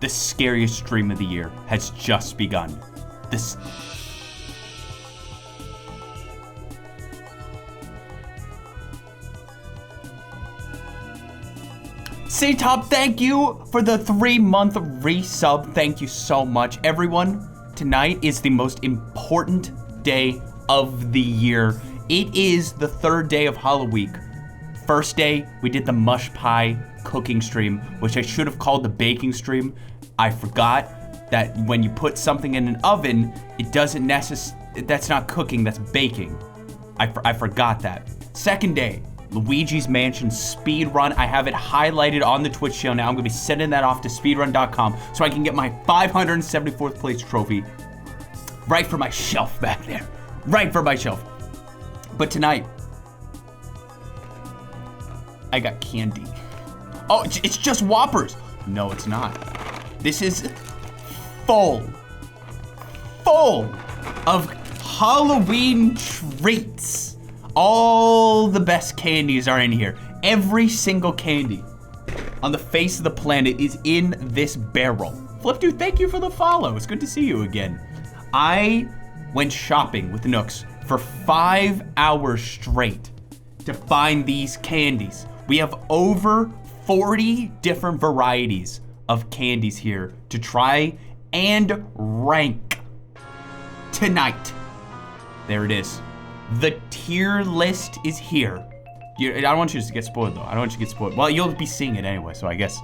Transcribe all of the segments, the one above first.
The scariest stream of the year has just begun. This... C-Top, thank you for the 3-month resub. Thank you so much. Everyone, tonight is the most important day of the year. It is the 3rd day of Halloweek. First day, we did the mush pie cooking stream, which I should have called the baking stream. I forgot that when you put something in an oven, it doesn't that's not cooking, that's baking. I forgot that. Second day, Luigi's Mansion speed run. I have it highlighted on the Twitch channel now. I'm gonna be sending that off to speedrun.com so I can get my 574th place trophy right for my shelf back there. Right for my shelf. But tonight, I got candy. Oh, it's just Whoppers. No, it's not. This is full of Halloween treats. All the best candies are in here. Every single candy on the face of the planet is in this barrel. Flip Dude, thank you for the follow. It's good to see you again. I went shopping with Nooks for 5 hours straight to find these candies. We have over 40 different varieties of candies here to try and rank tonight. There it is. The tier list is here. I don't want you to get spoiled though. I don't want you to get spoiled. Well, you'll be seeing it anyway, so I guess.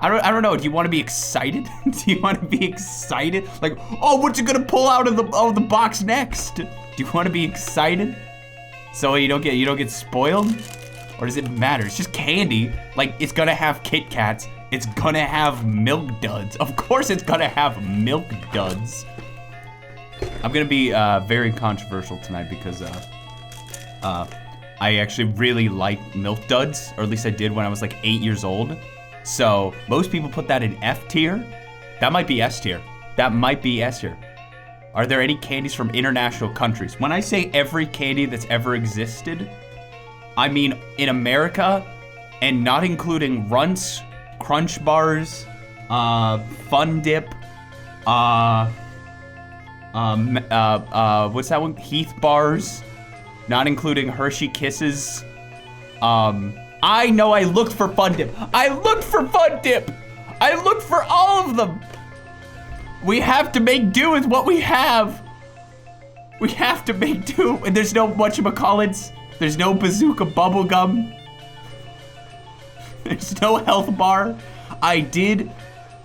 I don't know. Do you want to be excited? Do you want to be excited? Like, oh, what's it gonna pull out of the box next? Do you want to be excited? So you don't get spoiled? Or does it matter? It's just candy. Like, it's gonna have Kit Kats. It's gonna have Milk Duds. Of course it's gonna have Milk Duds. I'm gonna be very controversial tonight because I actually really like Milk Duds, or at least I did when I was like 8 years old. So most people put that in F tier. That might be S tier. That might be S tier. Are there any candies from international countries? When I say every candy that's ever existed, I mean in America, and not including Runts, Crunch Bars, Fun Dip, what's that one? Heath Bars, not including Hershey Kisses. I know I looked for Fun Dip. I looked for Fun Dip. I looked for all of them. We have to make do with what we have. We have to make do. And there's no whatchamacallits. There's no Bazooka Bubblegum. There's no Health Bar. I did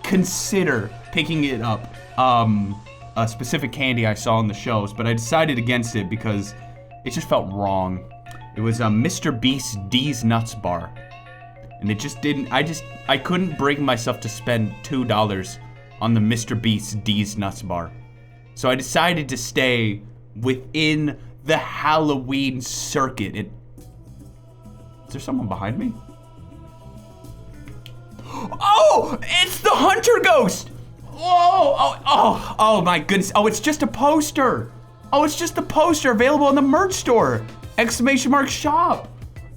consider picking it up, a specific candy I saw in the shows, but I decided against it because it just felt wrong. It was a Mr. Beast's D's Nuts bar. And it just didn't, I couldn't bring myself to spend $2 on the Mr. Beast's D's Nuts bar. So I decided to stay within the Halloween circuit. Is there someone behind me? Oh, it's the Hunter Ghost. Oh my goodness. Oh, it's just a poster. Oh, it's just a poster available in the merch store. !shop.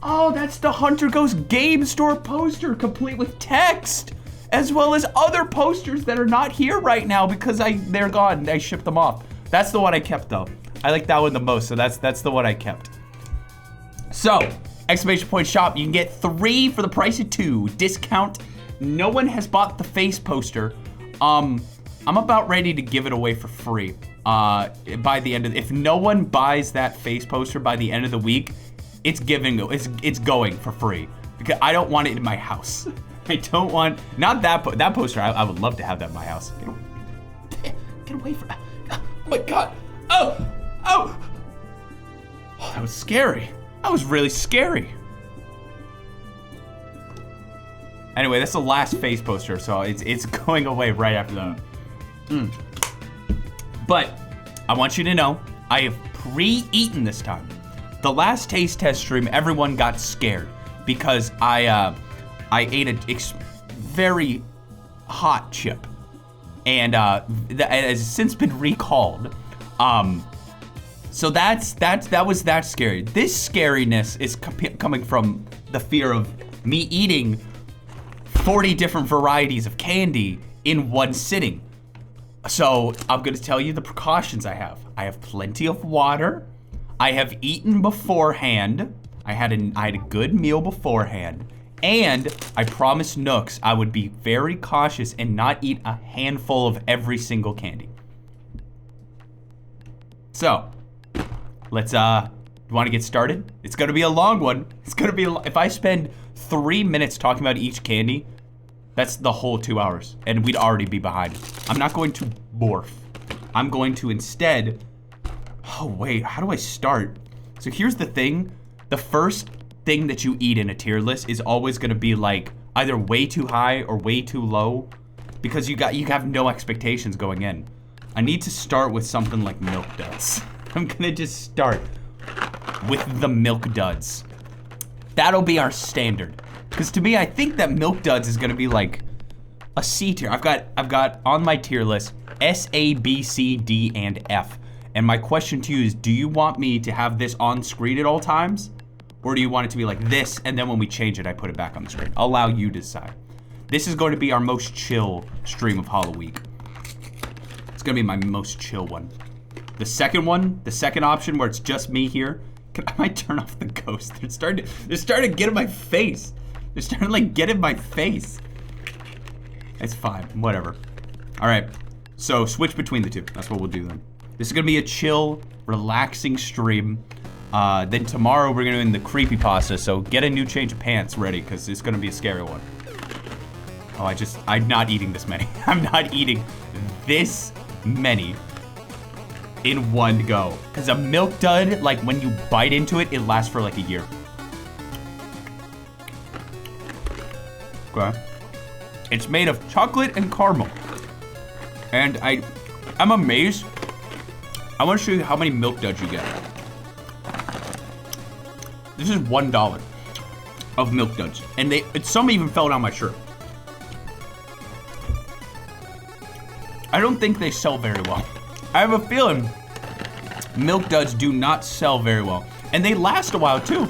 Oh, that's the Hunter Ghost game store poster, complete with text, as well as other posters that are not here right now because they're gone. I shipped them off. That's the one I kept though. I like that one the most, so that's the one I kept. So, !shop, you can get 3 for the price of 2. Discount. No one has bought the face poster. I'm about ready to give it away for free. By the end of, if no one buys that face poster by the end of the week, it's going for free because I don't want it in my house. I don't want, not that poster. I would love to have that in my house. Get away from, oh my God. Oh, that was scary. That was really scary. Anyway, that's the last face poster, so it's going away right after that. But I want you to know, I have pre-eaten this time. The last taste test stream, everyone got scared because I ate a very hot chip, and that has since been recalled. So that was that scary. This scariness is coming from the fear of me eating 40 different varieties of candy in one sitting. So I'm gonna tell you the precautions I have. I have plenty of water. I have eaten beforehand. I had a good meal beforehand. And I promised Nooks I would be very cautious and not eat a handful of every single candy. So, let's, want to get started? It's gonna be a long one. It's gonna be, if I spend 3 minutes talking about each candy, that's the whole 2 hours, and we'd already be behind. I'm not going to morph. I'm going to instead, oh wait, how do I start? So here's the thing. The first thing that you eat in a tier list is always gonna be like either way too high or way too low because you have no expectations going in. I need to start with something like Milk Duds. I'm gonna just start with the Milk Duds. That'll be our standard. Because to me, I think that Milk Duds is gonna be like a C tier. I've got on my tier list S, A, B, C, D, and F. And my question to you is, do you want me to have this on screen at all times? Or do you want it to be like this, and then when we change it, I put it back on the screen? I'll allow you to decide. This is going to be our most chill stream of Halloweek. It's gonna be my most chill one. The second one, the second option where it's just me here, I might turn off the ghost. They're starting to get in my face. They're starting to like get in my face. It's fine, whatever. All right, so switch between the two. That's what we'll do then. This is gonna be a chill, relaxing stream. Then tomorrow we're gonna do in the creepypasta, so get a new change of pants ready, because it's gonna be a scary one. Oh, I'm not eating this many. I'm not eating this many in one go. Because a Milk Dud, like when you bite into it, it lasts for like a year. Okay. It's made of chocolate and caramel. And I'm amazed. I want to show you how many Milk Duds you get. This is $1 of Milk Duds. And some even fell down my shirt. I don't think they sell very well. I have a feeling Milk Duds do not sell very well. And they last a while too.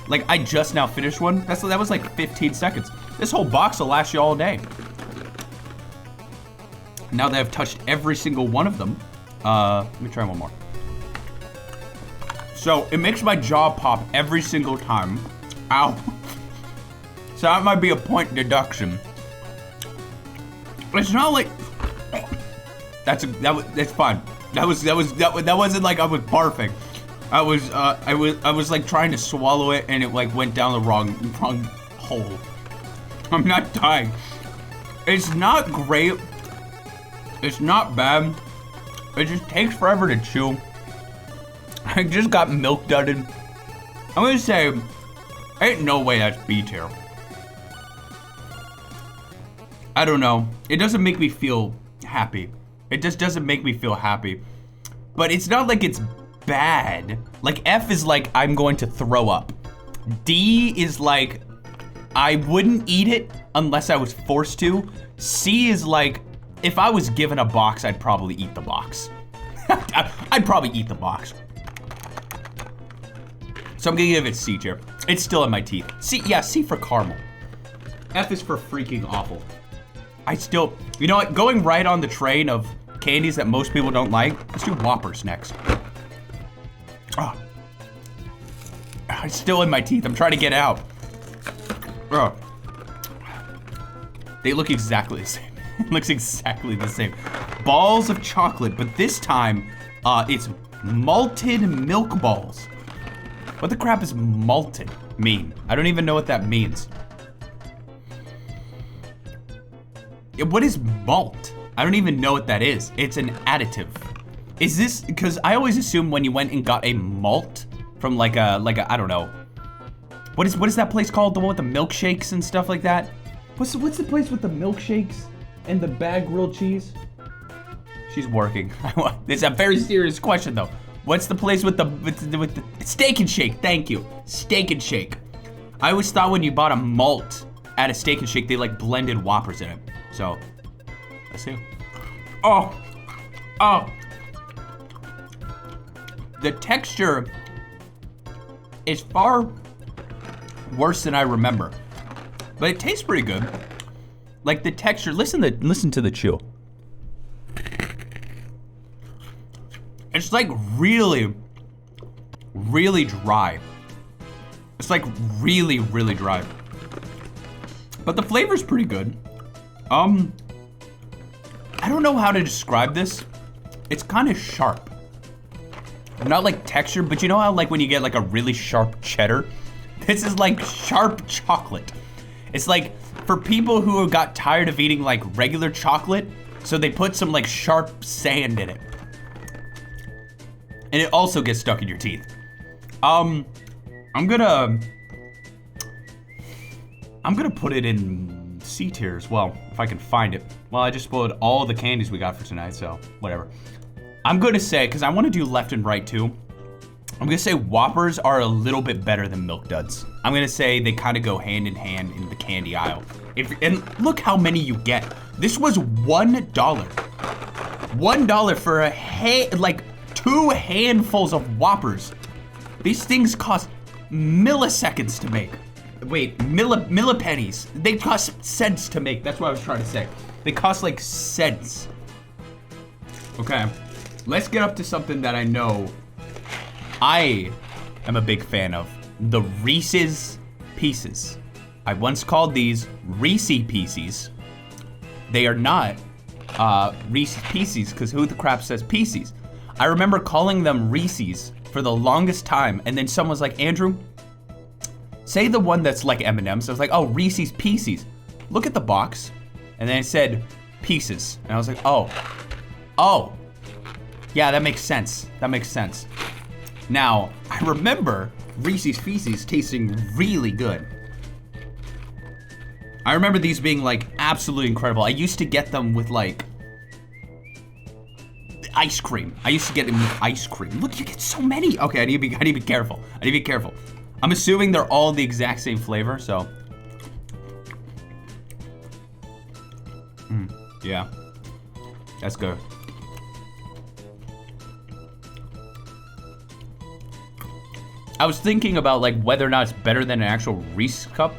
Like I just now finished one. That was like 15 seconds. This whole box will last you all day. Now that I've touched every single one of them, let me try one more. So it makes my jaw pop every single time. Ow. So that might be a point deduction. It's not like, that's fine. That wasn't like I was barfing. I was like trying to swallow it and it like went down the wrong hole. I'm not dying. It's not great. It's not bad. It just takes forever to chew. I just got Milk Dudded. I'm gonna say, ain't no way that's B tier. I don't know. It doesn't make me feel happy. It just doesn't make me feel happy. But it's not like it's bad. Like F is like, I'm going to throw up. D is like, I wouldn't eat it unless I was forced to. C is like, if I was given a box, I'd probably eat the box. I'd probably eat the box. So I'm gonna give it C tier. It's still in my teeth. C, yeah, C for caramel. F is for freaking awful. You know what? Going right on the train of candies that most people don't like, let's do Whoppers next. Oh. It's still in my teeth. I'm trying to get out. Oh. They look exactly the same. It looks exactly the same. Balls of chocolate, but this time, it's malted milk balls. What the crap is malted mean? I don't even know what that means. What is malt? I don't even know what that is. It's an additive. Is this, because I always assume when you went and got a malt from like a, I don't know. What is that place called? The one with the milkshakes and stuff like that? What's the place with the milkshakes and the bag grilled cheese? She's working. It's a very serious question though. What's the place with the Steak and Shake? Thank you, Steak and Shake. I always thought when you bought a malt at a Steak and Shake, they like blended Whoppers in it. So, let's see. Oh. The texture is far worse than I remember, but it tastes pretty good. Like the texture, listen to the chew. It's like really, really dry. It's like really, really dry. But the flavor's pretty good. I don't know how to describe this. It's kind of sharp. Not like texture, but you know how like when you get like a really sharp cheddar? This is like sharp chocolate. It's like for people who got tired of eating like regular chocolate, so they put some like sharp sand in it. And it also gets stuck in your teeth. I'm gonna put it in C tier as well, if I can find it. Well, I just spoiled all the candies we got for tonight, so whatever. I'm gonna say, because I want to do left and right too, I'm gonna say Whoppers are a little bit better than Milk Duds. I'm gonna say they kind of go hand in hand in the candy aisle. And look how many you get. This was $1. $1 for like 2 handfuls of Whoppers. These things cost milliseconds to make. Wait, millipennies. They cost cents to make. That's what I was trying to say. They cost like cents. Okay, let's get up to something that I know I am a big fan of. The Reese's Pieces. I once called these Reese Pieces. They are not Reese's Pieces, because who the crap says Pieces? I remember calling them Reese's for the longest time, and then someone was like, Andrew, say the one that's like M&M's. I was like, oh, Reese's Pieces. Look at the box. And then it said Pieces. And I was like, oh. Yeah, that makes sense. That makes sense. Now, I remember Reese's Pieces tasting really good. I remember these being like absolutely incredible. I used to get them with like ice cream. I used to get them with ice cream. Look, you get so many. Okay, I need to be careful. I need to be careful. I'm assuming they're all the exact same flavor, so. Yeah, that's good. I was thinking about like whether or not it's better than an actual Reese cup,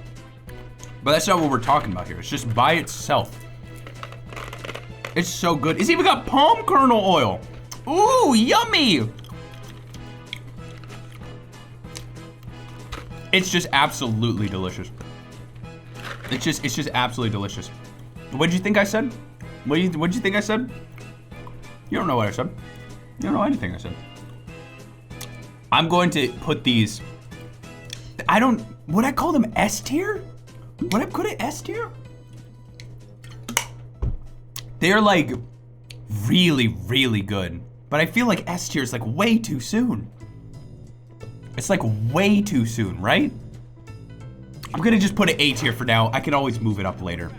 but that's not what we're talking about here. It's just by itself. It's so good. It's even got palm kernel oil. Ooh, yummy. It's just absolutely delicious. It's just absolutely delicious. What did you think I said? What did you think I said? You don't know what I said. You don't know anything I said. I'm going to put these, would I call them S tier? Would I put it S tier? They're like really, really good. But I feel like S tier is like way too soon. It's like way too soon, right? I'm gonna just put it A tier for now. I can always move it up later.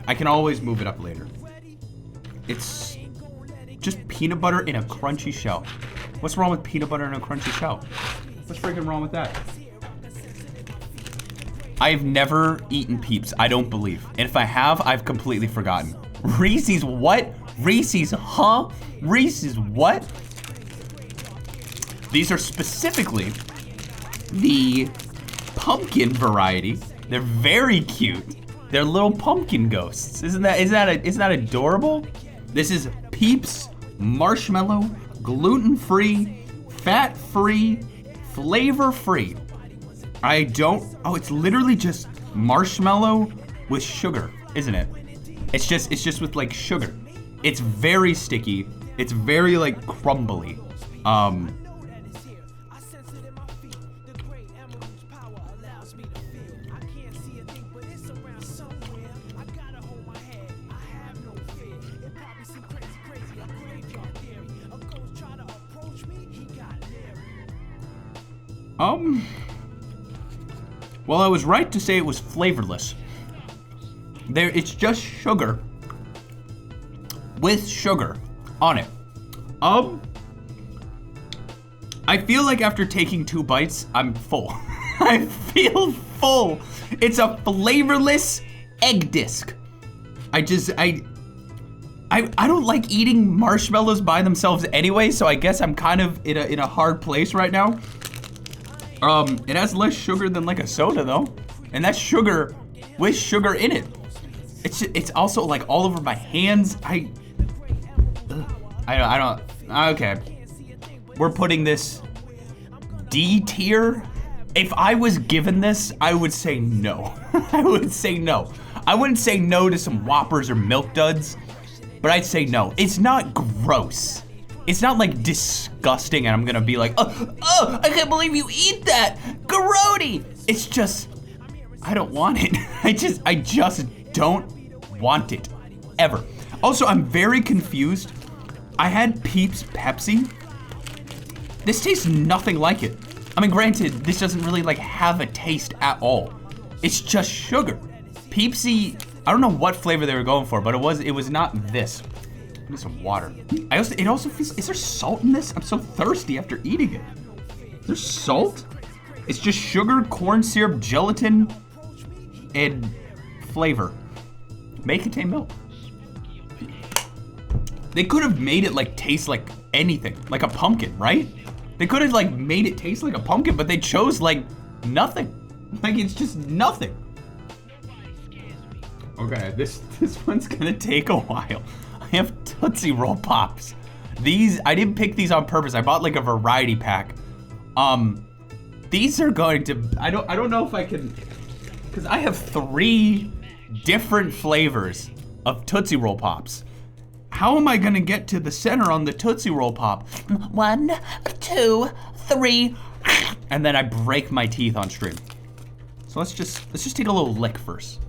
It's just peanut butter in a crunchy shell. What's wrong with peanut butter in a crunchy shell? What's freaking wrong with that? I've never eaten Peeps, I don't believe. And if I have, I've completely forgotten. Reese's what? Reese's, huh? Reese's what? These are specifically the pumpkin variety. They're very cute. They're little pumpkin ghosts. Isn't that adorable? This is Peeps marshmallow, gluten-free, fat-free, flavor-free. It's literally just marshmallow with sugar, isn't it? It's just with like sugar. It's very sticky. It's very like crumbly. Well, I was right to say it was flavorless. It's just sugar with sugar on it. I feel like after taking 2 bites, I'm full. I feel full. It's a flavorless egg disc. I don't like eating marshmallows by themselves anyway, so I guess I'm kind of in a hard place right now. It has less sugar than like a soda though. And that's sugar with sugar in it. It's also like all over my hands. I don't. Okay. We're putting this D tier. If I was given this, I would say no. I would say no. I wouldn't say no to some Whoppers or Milk Duds, but I'd say no. It's not gross. It's not like disgusting and I'm gonna be like, oh, I can't believe you eat that, grody. It's just, I don't want it. I just don't want it, ever. Also, I'm very confused. I had Peeps Pepsi. This tastes nothing like it. I mean, granted, this doesn't really like have a taste at all. It's just sugar. Peepsy, I don't know what flavor they were going for, but it was not this. I need some water. It also feels, is there salt in this? I'm so thirsty after eating it. There's salt? It's just sugar, corn syrup, gelatin, and flavor. May contain milk. They could have made it like taste like anything, like a pumpkin, right? They could have like made it taste like a pumpkin, but they chose like nothing. Like it's just nothing. Okay, this one's gonna take a while. I have Tootsie Roll Pops. These, I didn't pick these on purpose. I bought like a variety pack. These are going to, I don't know if I can, because I have 3 different flavors of Tootsie Roll Pops. How am I gonna get to the center on the Tootsie Roll Pop? 1, 2, 3, and then I break my teeth on stream. So let's just take a little lick first.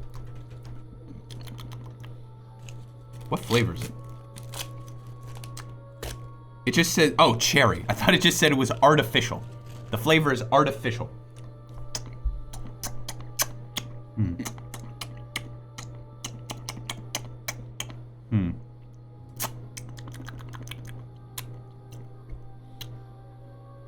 What flavor is it? It just said, oh, cherry. I thought it just said it was artificial. The flavor is artificial.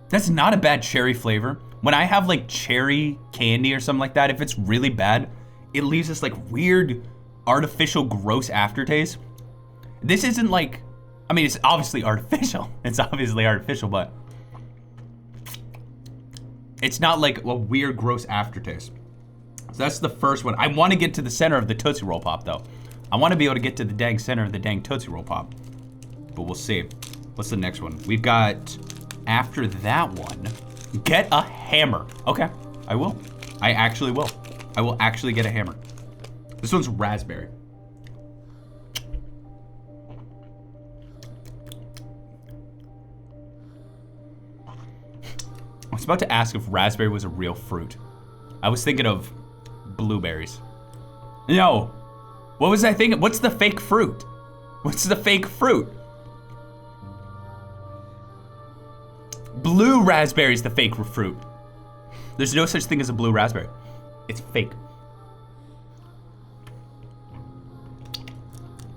That's not a bad cherry flavor. When I have like cherry candy or something like that, if it's really bad, it leaves this like weird, artificial, gross aftertaste. This isn't like, I mean, it's obviously artificial. It's obviously artificial, but it's not like a weird, gross aftertaste. So that's the first one. I want to get to the center of the Tootsie Roll Pop, though. I want to be able to get to the dang center of the dang Tootsie Roll Pop. But we'll see. What's the next one? We've got, after that one, get a hammer. Okay, I will. I actually will. I will actually get a hammer. This one's raspberry. I was about to ask if raspberry was a real fruit. I was thinking of blueberries. No. What was I thinking? What's the fake fruit? What's the fake fruit? Blue raspberry is the fake fruit. There's no such thing as a blue raspberry. It's fake.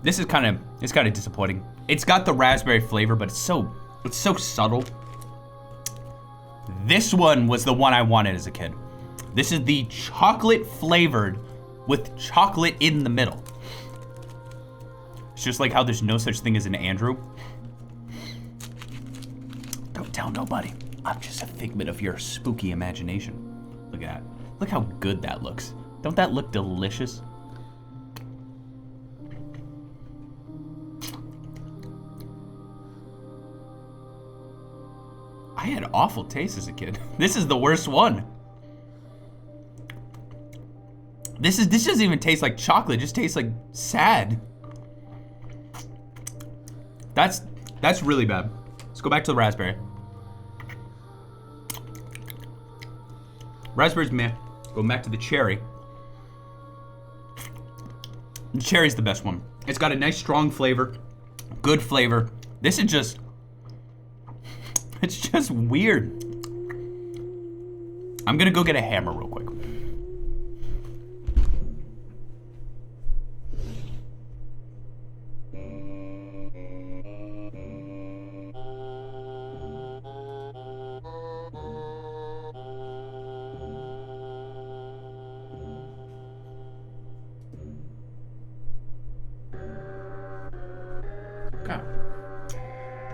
This is kind of disappointing. It's got the raspberry flavor, but it's so subtle. This one was the one I wanted as a kid. This is the chocolate flavored with chocolate in the middle. It's just like how there's no such thing as an Andrew. Don't tell nobody. I'm just a figment of your spooky imagination. Look at that. Look how good that looks. Don't that look delicious? I had awful taste as a kid. This is the worst one. This doesn't even taste like chocolate, it just tastes like sad. That's really bad. Let's go back to the raspberry. Raspberry's meh. Go back to the cherry. The cherry's the best one. It's got a nice strong flavor, good flavor. This is just, it's just weird. I'm gonna go get a hammer real quick.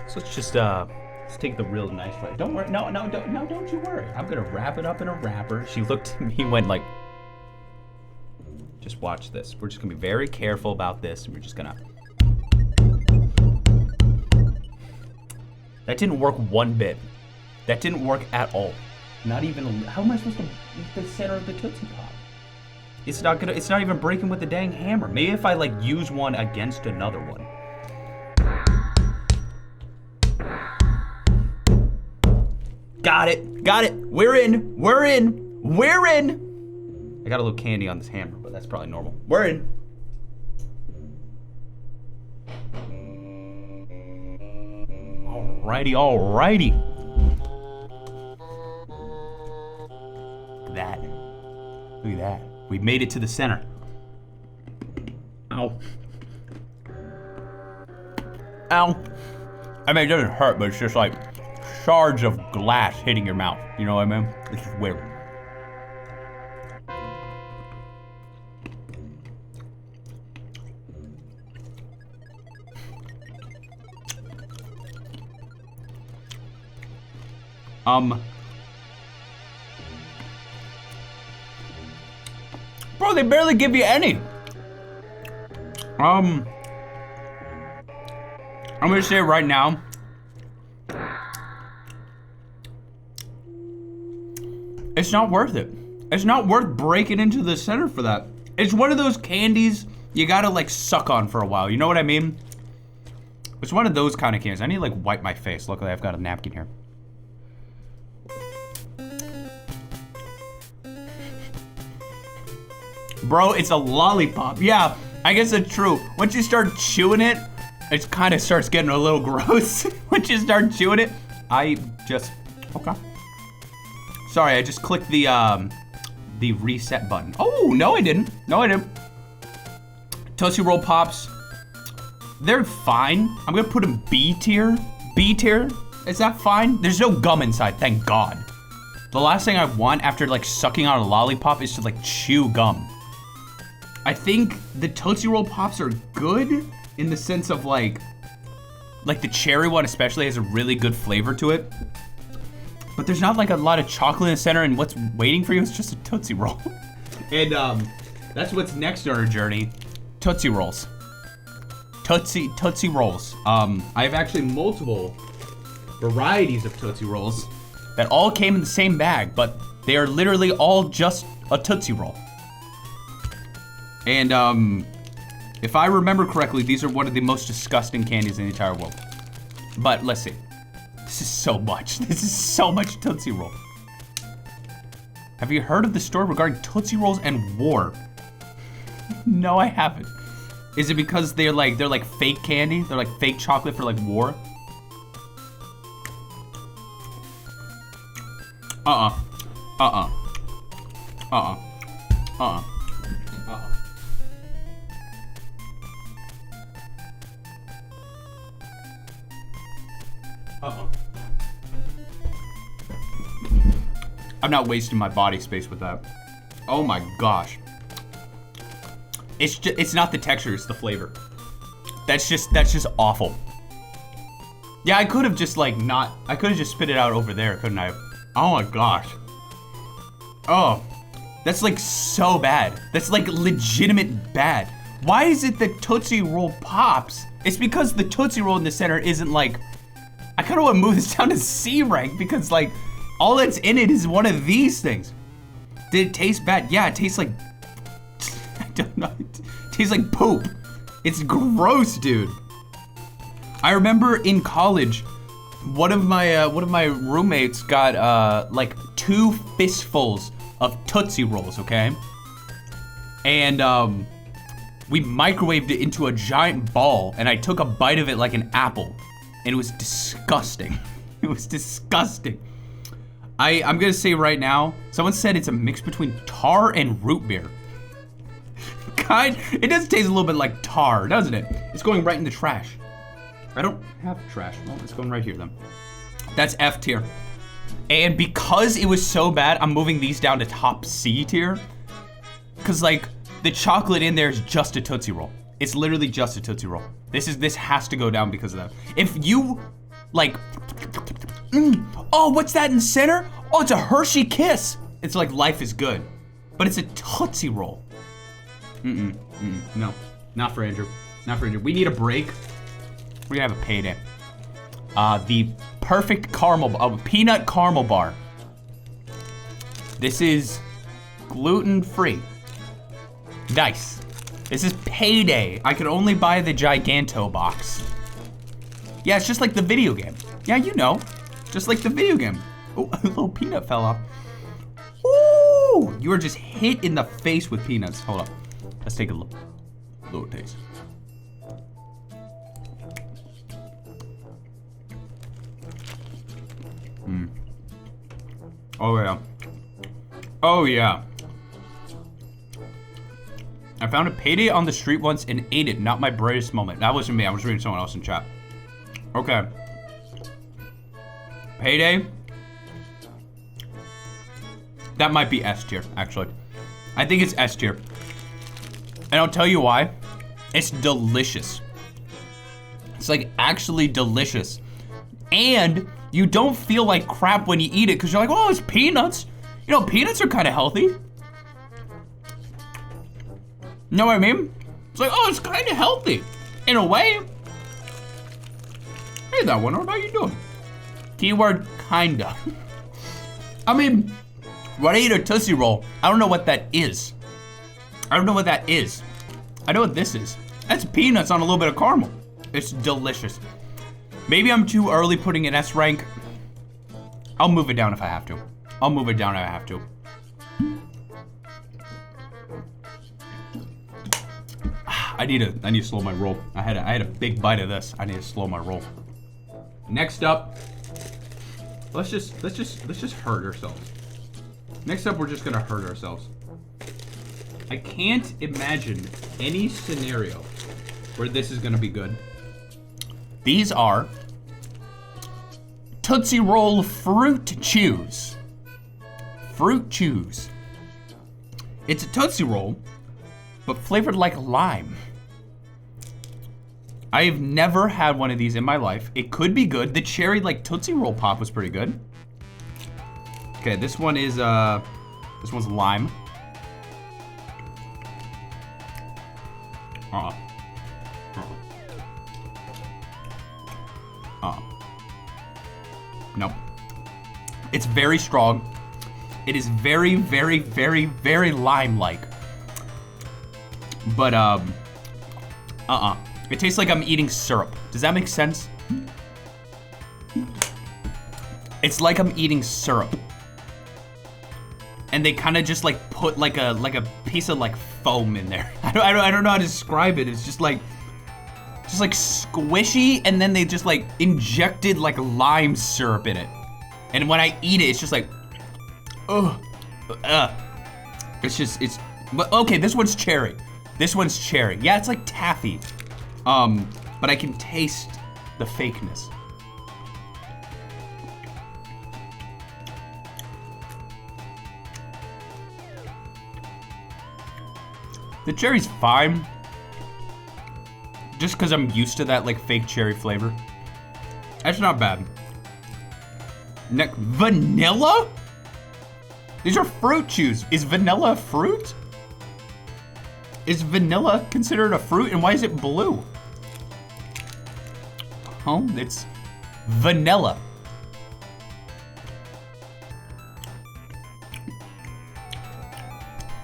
So let's just let's take the real nice way. Don't worry, no, don't you worry. I'm gonna wrap it up in a wrapper. She looked at me, went like, just Just watch this. We're just gonna be very careful about this, and we're just gonna... That didn't work one bit. That didn't work at all. Not even how am I supposed to eat the center of the Tootsie Pop? It's not even breaking with the dang hammer. Maybe if I like use one against another one. Got it. We're in. I got a little candy on this hammer, but that's probably normal. We're in. Alrighty. Look at that. We made it to the center. Ow. I mean, it doesn't hurt, but it's just like shards of glass hitting your mouth. You know what I mean? It's just weird. Bro, they barely give you any. I'm gonna say right now, it's not worth it. It's not worth breaking into the center for that. It's one of those candies you gotta like suck on for a while. You know what I mean? It's one of those kind of candies. I need to like wipe my face. Luckily, I've got a napkin here. Bro, it's a lollipop. Yeah, I guess it's true. Once you start chewing it, it kind of starts getting a little gross. Once you start chewing it, okay. Sorry, I just clicked the reset button. Oh, no I didn't. Tootsie Roll Pops, they're fine. I'm gonna put them B tier. Is that fine? There's no gum inside, thank God. The last thing I want after like sucking on a lollipop is to like chew gum. I think the Tootsie Roll Pops are good in the sense of like the cherry one especially has a really good flavor to it. But there's not like a lot of chocolate in the center, and what's waiting for you is just a Tootsie Roll. And that's what's next on our journey, Tootsie Rolls. Tootsie Rolls. I have actually multiple varieties of Tootsie Rolls that all came in the same bag, but they are literally all just a Tootsie Roll. And if I remember correctly, these are one of the most disgusting candies in the entire world. But let's see. This is so much. This is so much Tootsie Roll. Have you heard of the story regarding Tootsie Rolls and war? No, I haven't. Is it because they're like fake candy? They're like fake chocolate for like war? I'm not wasting my body space with that. Oh my gosh. It's not the texture, it's the flavor. That's just awful. Yeah, I could have just I could have just spit it out over there, couldn't I? Oh my gosh. Oh, that's like so bad. That's like legitimate bad. Why is it that Tootsie Roll Pops? It's because the Tootsie Roll in the center isn't like, I kind of want to move this down to C rank because like, all that's in it is one of these things. Did it taste bad? Yeah, it tastes like, I don't know. It tastes like poop. It's gross, dude. I remember in college, one of my roommates got like 2 fistfuls of Tootsie Rolls, okay? And we microwaved it into a giant ball, and I took a bite of it like an apple, and it was disgusting. It was disgusting. I'm gonna say right now, someone said it's a mix between tar and root beer. It does taste a little bit like tar, doesn't it? It's going right in the trash. I don't have trash. Well, it's going right here then. That's F tier. And because it was so bad, I'm moving these down to top C tier. Cause like, the chocolate in there is just a Tootsie Roll. It's literally just a Tootsie Roll. This has to go down because of that. If you, like, oh, what's that in the center? Oh, it's a Hershey Kiss. It's like Life is Good, but it's a Tootsie Roll. No, not for Andrew. Not for Andrew. We need a break. We're gonna have a payday. The perfect caramel, peanut caramel bar. This is gluten-free. Nice. This is payday. I could only buy the Giganto box. Yeah, it's just like the video game. Yeah, you know. Just like the video game. Oh, a little peanut fell off. Ooh! You were just hit in the face with peanuts. Hold up. Let's take a little taste. Oh yeah. Oh yeah. I found a payday on the street once and ate it. Not my brightest moment. That wasn't me. I was reading someone else in chat. Okay. Payday. That might be S tier, actually. I think it's S tier. And I'll tell you why. It's delicious. It's like actually delicious. And you don't feel like crap when you eat it because you're like, oh, it's peanuts. You know, peanuts are kind of healthy. You know what I mean? It's like, oh, it's kind of healthy. In a way. Hey, that one, how you doing? Keyword, kinda. I mean, when I eat a Tootsie Roll, I don't know what that is. I don't know what that is. I know what this is. That's peanuts on a little bit of caramel. It's delicious. Maybe I'm too early putting an S rank. I'll move it down if I have to. I'll move it down if I have to. I need to slow my roll. I had a big bite of this. I need to slow my roll. Next up, let's just hurt ourselves. Next up, we're just gonna hurt ourselves. I can't imagine any scenario where this is gonna be good. These are Tootsie Roll Fruit Chews. Fruit Chews. It's a Tootsie Roll, but flavored like lime. I have never had one of these in my life. It could be good. The cherry like Tootsie Roll Pop was pretty good. Okay, this one is this one's lime. Nope. It's very strong. It is very, very, very, very lime-like. But, It tastes like I'm eating syrup. Does that make sense? It's like I'm eating syrup. And they kind of just like put like a piece of like foam in there. I don't know how to describe it. It's just like squishy, and then they just like injected like lime syrup in it. And when I eat it, it's just like, but okay, this one's cherry. This one's cherry. Yeah, it's like taffy. But I can taste the fakeness. The cherry's fine. Just because I'm used to that like fake cherry flavor. That's not bad. Vanilla? These are fruit chews. Is vanilla a fruit? Is vanilla considered a fruit, and why is it blue? Oh, it's vanilla.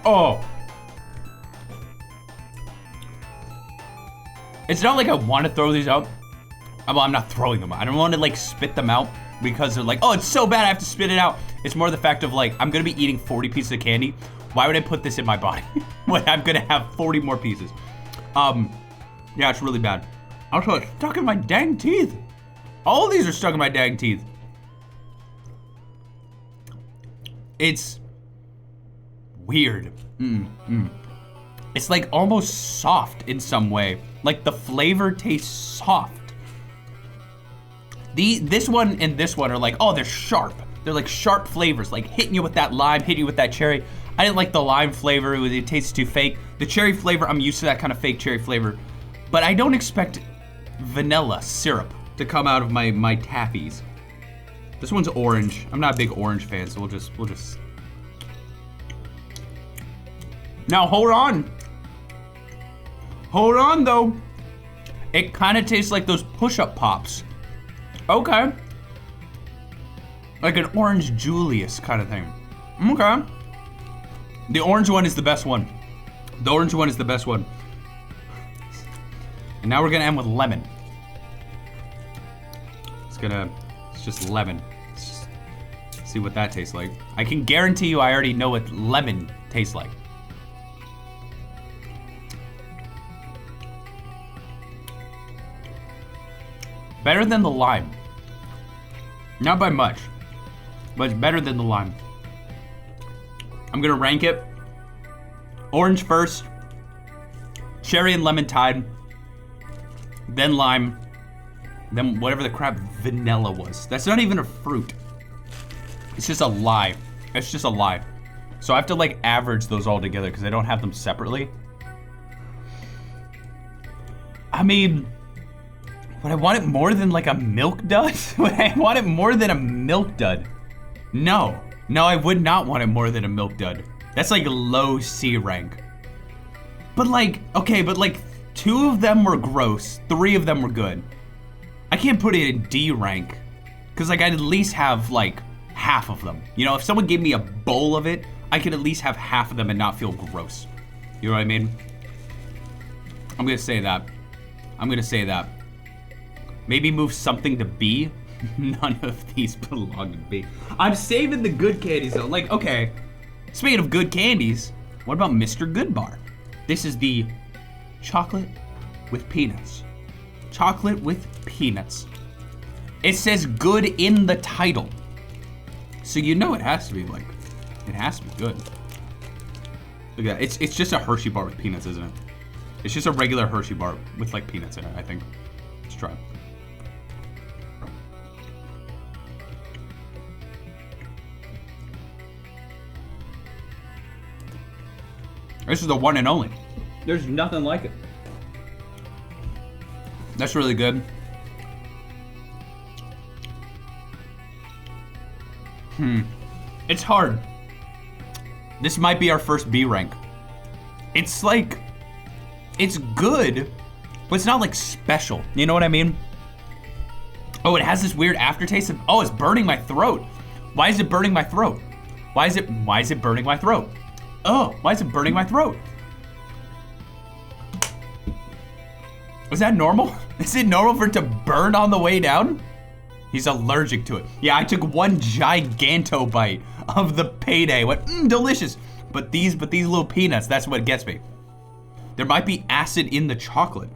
Oh. It's not like I want to throw these out. Well, I'm not throwing them out. I don't want to like spit them out because they're like, oh, it's so bad I have to spit it out. It's more the fact of like, I'm gonna be eating 40 pieces of candy. Why would I put this in my body when I'm gonna have 40 more pieces? Yeah, it's really bad. Also, it's stuck in my dang teeth. All of these are stuck in my dang teeth. It's weird. It's like almost soft in some way. Like the flavor tastes soft. This one and this one are like, oh, they're sharp. They're like sharp flavors, like hitting you with that lime, hitting you with that cherry. I didn't like the lime flavor, it tastes too fake. The cherry flavor, I'm used to that kind of fake cherry flavor. But I don't expect vanilla syrup to come out of my taffies. This one's orange. I'm not a big orange fan, so we'll just. Now hold on. Hold on, though. It kind of tastes like those push-up pops. Okay. Like an Orange Julius kind of thing. Okay. The orange one is the best one. The orange one is the best one. And now we're gonna end with lemon. It's just lemon. Let's just see what that tastes like. I can guarantee you I already know what lemon tastes like. Better than the lime. Not by much, but it's better than the lime. I'm gonna rank it. Orange first, cherry and lemon tied, then lime, then whatever the crap vanilla was. That's not even a fruit. It's just a lie. It's just a lie. So I have to like average those all together because I don't have them separately. I mean, would I want it more than like a milk dud? Would I want it more than a milk dud? No. No, I would not want it more than a milk dud. That's like low C rank. But like, okay, but like 2 of them were gross, 3 of them were good. I can't put it in D rank, because like I'd at least have like half of them. You know, if someone gave me a bowl of it, I could at least have half of them and not feel gross. You know what I mean? I'm gonna say that. I'm gonna say that. Maybe move something to B. None of these belong to B. I'm saving the good candies though. Like, okay, speaking of good candies, what about Mr. Goodbar? This is the chocolate with peanuts. Chocolate with peanuts. It says good in the title. So you know it has to be like, it has to be good. Look at that, it's just a Hershey bar with peanuts, isn't it? It's just a regular Hershey bar with like peanuts in it, I think. Let's try it. This is the one and only. There's nothing like it. That's really good. It's hard. This might be our first B rank. It's like, it's good, but it's not like special. You know what I mean? Oh, it has this weird aftertaste of, oh, it's burning my throat. Why is it burning my throat? Why is it burning my throat? Oh, why is it burning my throat? Is that normal? Is it normal for it to burn on the way down? He's allergic to it. Yeah, I took one giganto bite of the payday. Went, delicious. But these little peanuts, that's what gets me. There might be acid in the chocolate.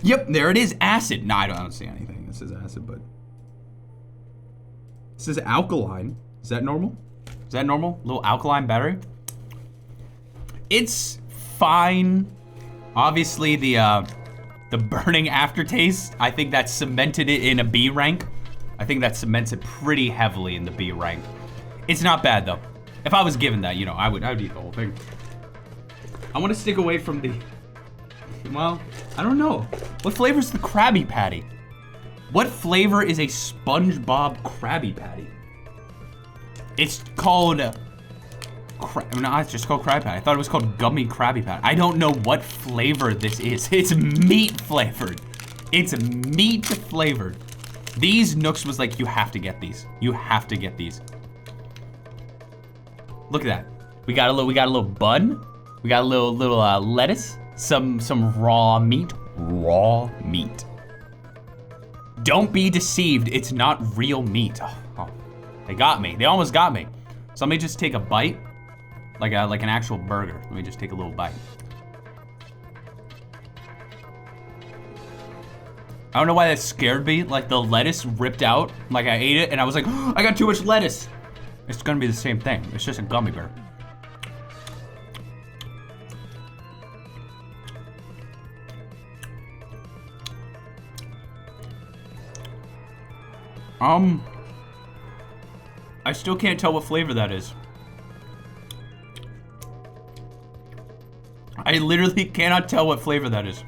Yep, there it is, acid. No, I don't see anything that says acid, but. It says alkaline. Is that normal? Is that normal? Little alkaline battery? It's fine. Obviously, the burning aftertaste, I think that cemented it in a B rank. I think that cements it pretty heavily in the B rank. It's not bad though. If I was given that, you know, I would eat the whole thing. I want to stick away from the, well, I don't know. What flavor is the Krabby Patty? What flavor is a SpongeBob Krabby Patty? It's called, no, it's just called Krabby Patty. I thought it was called Gummy Krabby Patty. I don't know what flavor this is. It's meat flavored. It's meat flavored. These Nooks was like, you have to get these. You have to get these. Look at that. We got a little bun. We got a little lettuce. Some raw meat. Raw meat. Don't be deceived. It's not real meat. Oh, they got me. They almost got me. So let me just take a bite. Like an actual burger. Let me just take a little bite. I don't know why that scared me. Like the lettuce ripped out. Like I ate it and I was like, oh, I got too much lettuce. It's gonna be the same thing. It's just a gummy bear. I still can't tell what flavor that is. I literally cannot tell what flavor that is.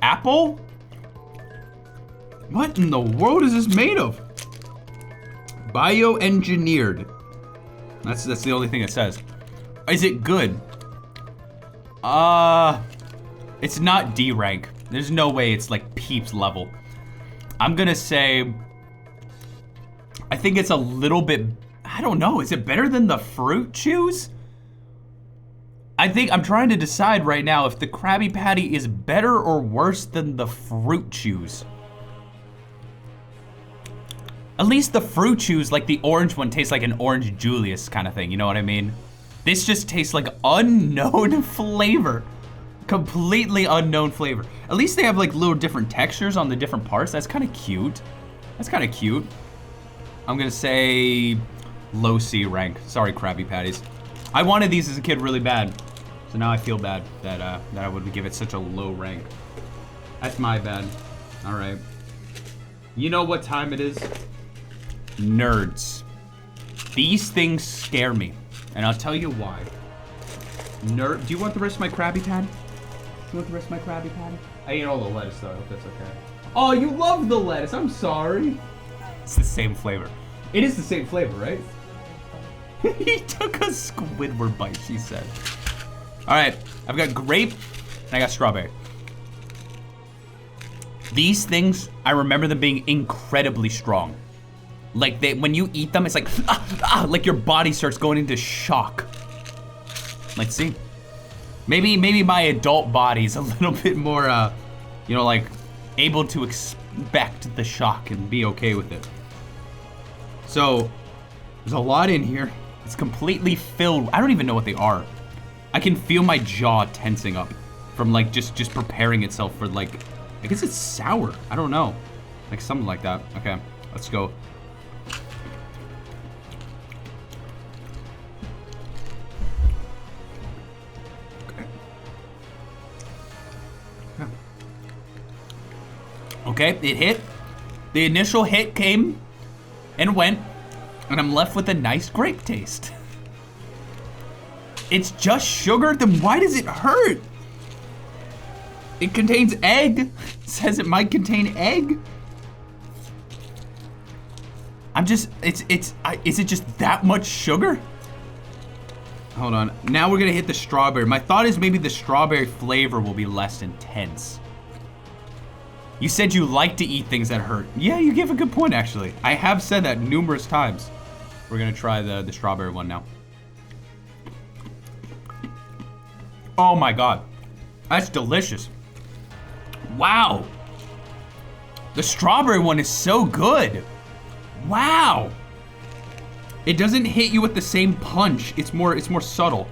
Apple? What in the world is this made of? Bioengineered. That's the only thing it says. Is it good? It's not D rank. There's no way it's like Peeps level. I'm gonna say, I think it's a little bit, I don't know, is it better than the Fruit Chews? I'm trying to decide right now if the Krabby Patty is better or worse than the Fruit Chews. At least the Fruit Chews, like the orange one, tastes like an Orange Julius kind of thing, you know what I mean? This just tastes like unknown flavor. Completely unknown flavor. At least they have like little different textures on the different parts. That's kind of cute. That's kind of cute. I'm gonna say low C rank. Sorry, Krabby Patties. I wanted these as a kid really bad. So now I feel bad that I would give it such a low rank. That's my bad. All right. You know what time it is? Nerds. These things scare me, and I'll tell you why. Do you want the rest of my Krabby Patty? Do you want the rest of my Krabby Patty? I ate all the lettuce though, I hope that's okay. Oh, you love the lettuce, I'm sorry. It's the same flavor. It is the same flavor, right? He took a Squidward bite, she said. All right, I've got grape and I got strawberry. These things, I remember them being incredibly strong. Like when you eat them, it's like, like your body starts going into shock. Let's see. Maybe my adult body's a little bit more, you know, like able to expect the shock and be okay with it. So there's a lot in here. It's completely filled. I don't even know what they are. I can feel my jaw tensing up from like just preparing itself for like, I guess it's sour. I don't know, like something like that. Okay, let's go. Okay, it hit. The initial hit came and went, and I'm left with a nice grape taste. It's just sugar, then why does it hurt? It contains egg. It says it might contain egg. Is it just that much sugar? Hold on, now we're gonna hit the strawberry. My thought is maybe the strawberry flavor will be less intense. You said you like to eat things that hurt. Yeah, you give a good point, actually. I have said that numerous times. We're gonna try the strawberry one now. Oh my God, that's delicious. Wow. The strawberry one is so good. Wow. It doesn't hit you with the same punch. It's more subtle.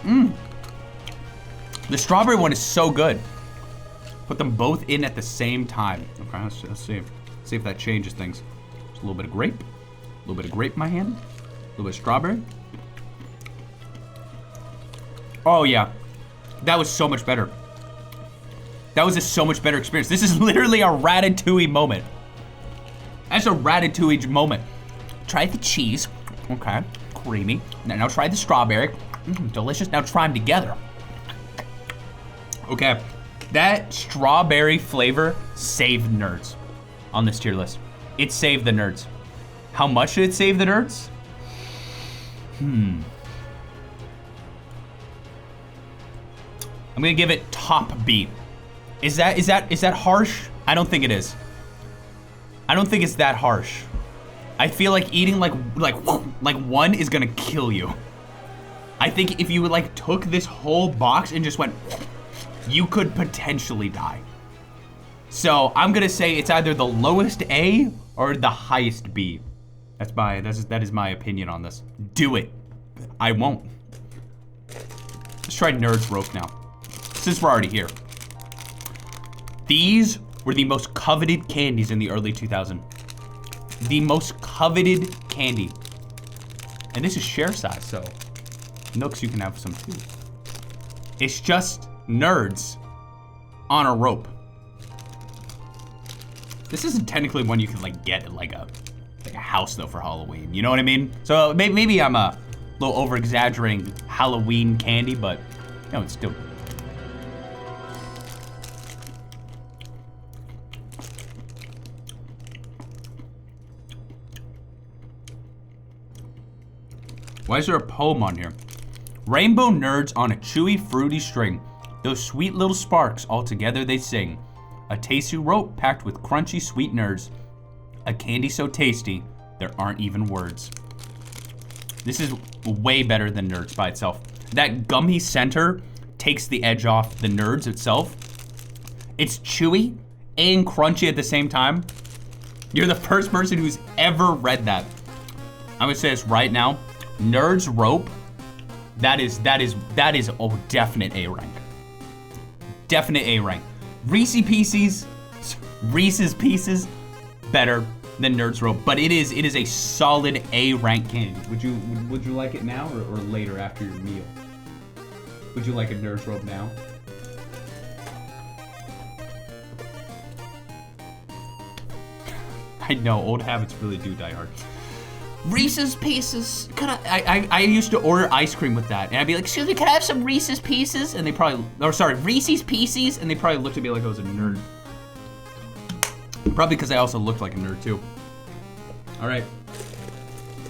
The strawberry one is so good. Put them both in at the same time. Okay, let's see. See if that changes things. Just a little bit of grape. A little bit of grape in my hand. A little bit of strawberry. Oh yeah, that was so much better. That was a so much better experience. This is literally a Ratatouille moment. That's a Ratatouille moment. Try the cheese. Okay, creamy. Now try the strawberry. Delicious. Now try them together. Okay. That strawberry flavor saved nerds on this tier list. It saved the nerds. How much did it save the nerds? I'm gonna give it top B. Is that harsh? I don't think it is. I don't think it's that harsh. I feel like eating like one is gonna kill you. I think if you like took this whole box and just went, you could potentially die. So I'm gonna say it's either the lowest A or the highest B. That is my opinion on this. Do it. I won't. Let's try Nerds Rope now, since we're already here. These were the most coveted candies in the early 2000s. The most coveted candy. And this is share size, so Nooks, you can have some too. It's just nerds on a rope. This isn't technically one you can like get at like a house though for Halloween. You know what I mean? So maybe I'm a little over exaggerating Halloween candy, but you know, it's still. Why is there a poem on here? Rainbow nerds on a chewy, fruity string. Those sweet little sparks, all together they sing. A tasty rope packed with crunchy, sweet nerds. A candy so tasty, there aren't even words. This is way better than nerds by itself. That gummy center takes the edge off the nerds itself. It's chewy and crunchy at the same time. You're the first person who's ever read that. I'm gonna say this right now. Nerds rope, that is a definite A rank. Definite A rank. Reese's Pieces, better than Nerds rope, but it is a solid A rank candy. Would you like it now or later after your meal? Would you like a Nerds rope now? I know, old habits really do die hard. Reese's Pieces, I used to order ice cream with that, and I'd be like, excuse me, can I have some Reese's Pieces? And they probably, Reese's Pieces, and they probably looked at me like I was a nerd. Probably because I also looked like a nerd too. All right,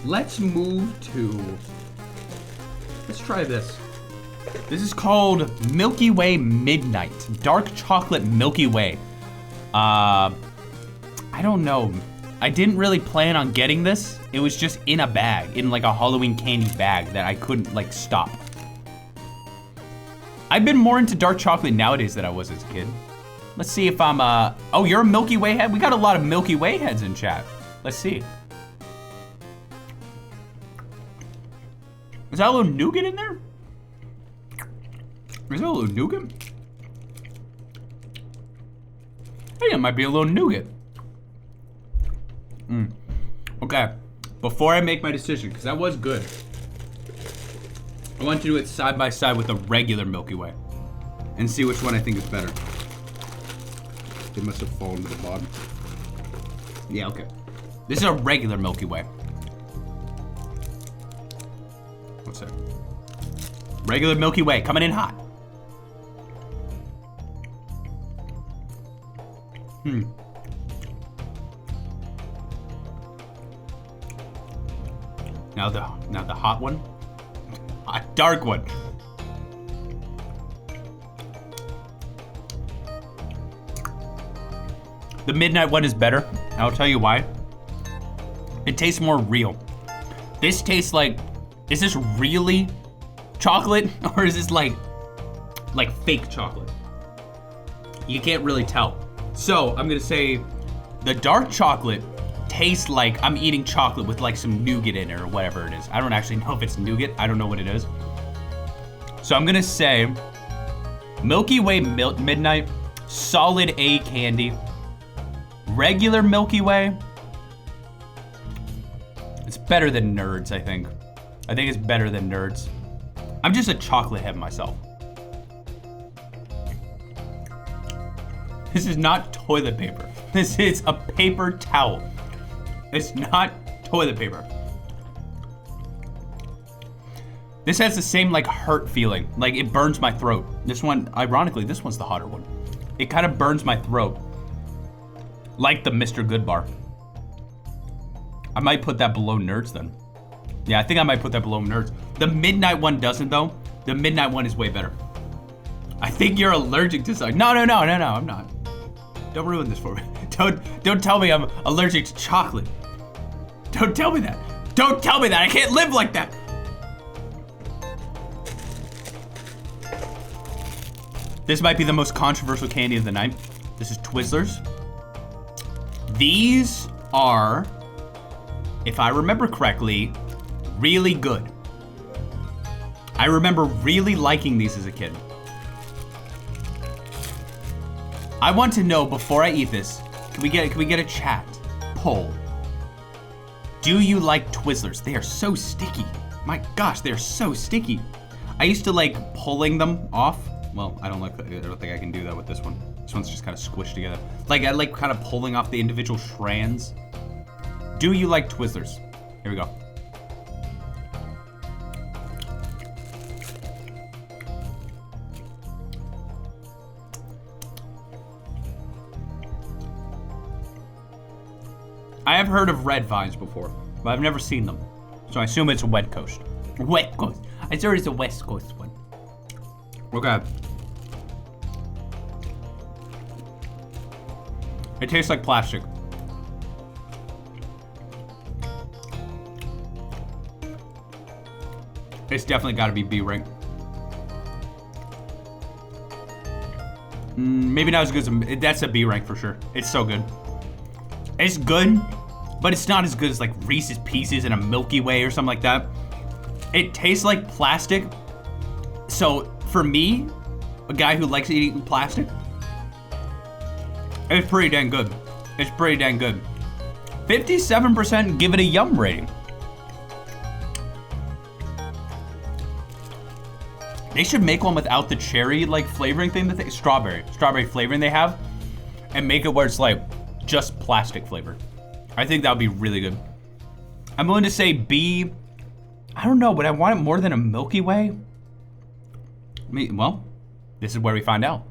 let's try this. This is called Milky Way Midnight, dark chocolate Milky Way. I don't know. I didn't really plan on getting this. It was just in a bag, in like a Halloween candy bag that I couldn't like stop. I've been more into dark chocolate nowadays than I was as a kid. Let's see if I'm oh, you're a Milky Way head? We got a lot of Milky Way heads in chat. Let's see. Is that a little nougat in there? Is that a little nougat? I think it might be a little nougat. Okay, before I make my decision, because that was good, I want to do it side by side with a regular Milky Way and see which one I think is better. They must have fallen to the bottom. Yeah, okay. This is a regular Milky Way. What's that? Regular Milky Way, coming in hot. Now the hot one. Hot, dark one. The midnight one is better. I'll tell you why. It tastes more real. This tastes like, is this really chocolate or is this like fake chocolate? You can't really tell. So I'm gonna say the dark chocolate tastes like I'm eating chocolate with like some nougat in it or whatever it is. I don't actually know if it's nougat. I don't know what it is. So I'm gonna say Milky Way Midnight, solid A candy. Regular Milky Way, it's better than Nerds, I think. I think it's better than Nerds. I'm just a chocolate head myself. This is not toilet paper. This is a paper towel. It's not toilet paper. This has the same like hurt feeling. Like it burns my throat. This one, ironically, this one's the hotter one. It kind of burns my throat. Like the Mr. Good bar. I might put that below Nerds then. Yeah, I think I might put that below Nerds. The midnight one doesn't though. The midnight one is way better. I think you're allergic to something. No, I'm not. Don't ruin this for me. Don't tell me I'm allergic to chocolate. Don't tell me that. Don't tell me that. I can't live like that. This might be the most controversial candy of the night. This is Twizzlers. These are, if I remember correctly, really good. I remember really liking these as a kid. I want to know before I eat this, can we get a chat poll? Do you like Twizzlers? They are so sticky. My gosh, they're so sticky. I used to like pulling them off. Well, I don't think I can do that with this one. This one's just kind of squished together. Like I like kind of pulling off the individual strands. Do you like Twizzlers? Here we go. I have heard of red vines before, but I've never seen them. So I assume it's a wet coast. Wet coast. I thought it's a West Coast one. Okay. It tastes like plastic. It's definitely got to be B rank. Maybe not as good as, that's a B rank for sure. It's so good. It's good, but it's not as good as like Reese's Pieces and a Milky Way or something like that. It tastes like plastic. So for me, a guy who likes eating plastic, it's pretty dang good. It's pretty dang good. 57% give it a yum rating. They should make one without the cherry like flavoring thing that strawberry flavoring they have, and make it where it's like just plastic flavor. I think that would be really good. I'm willing to say B. I don't know, would I want it more than a Milky Way? Well, this is where we find out.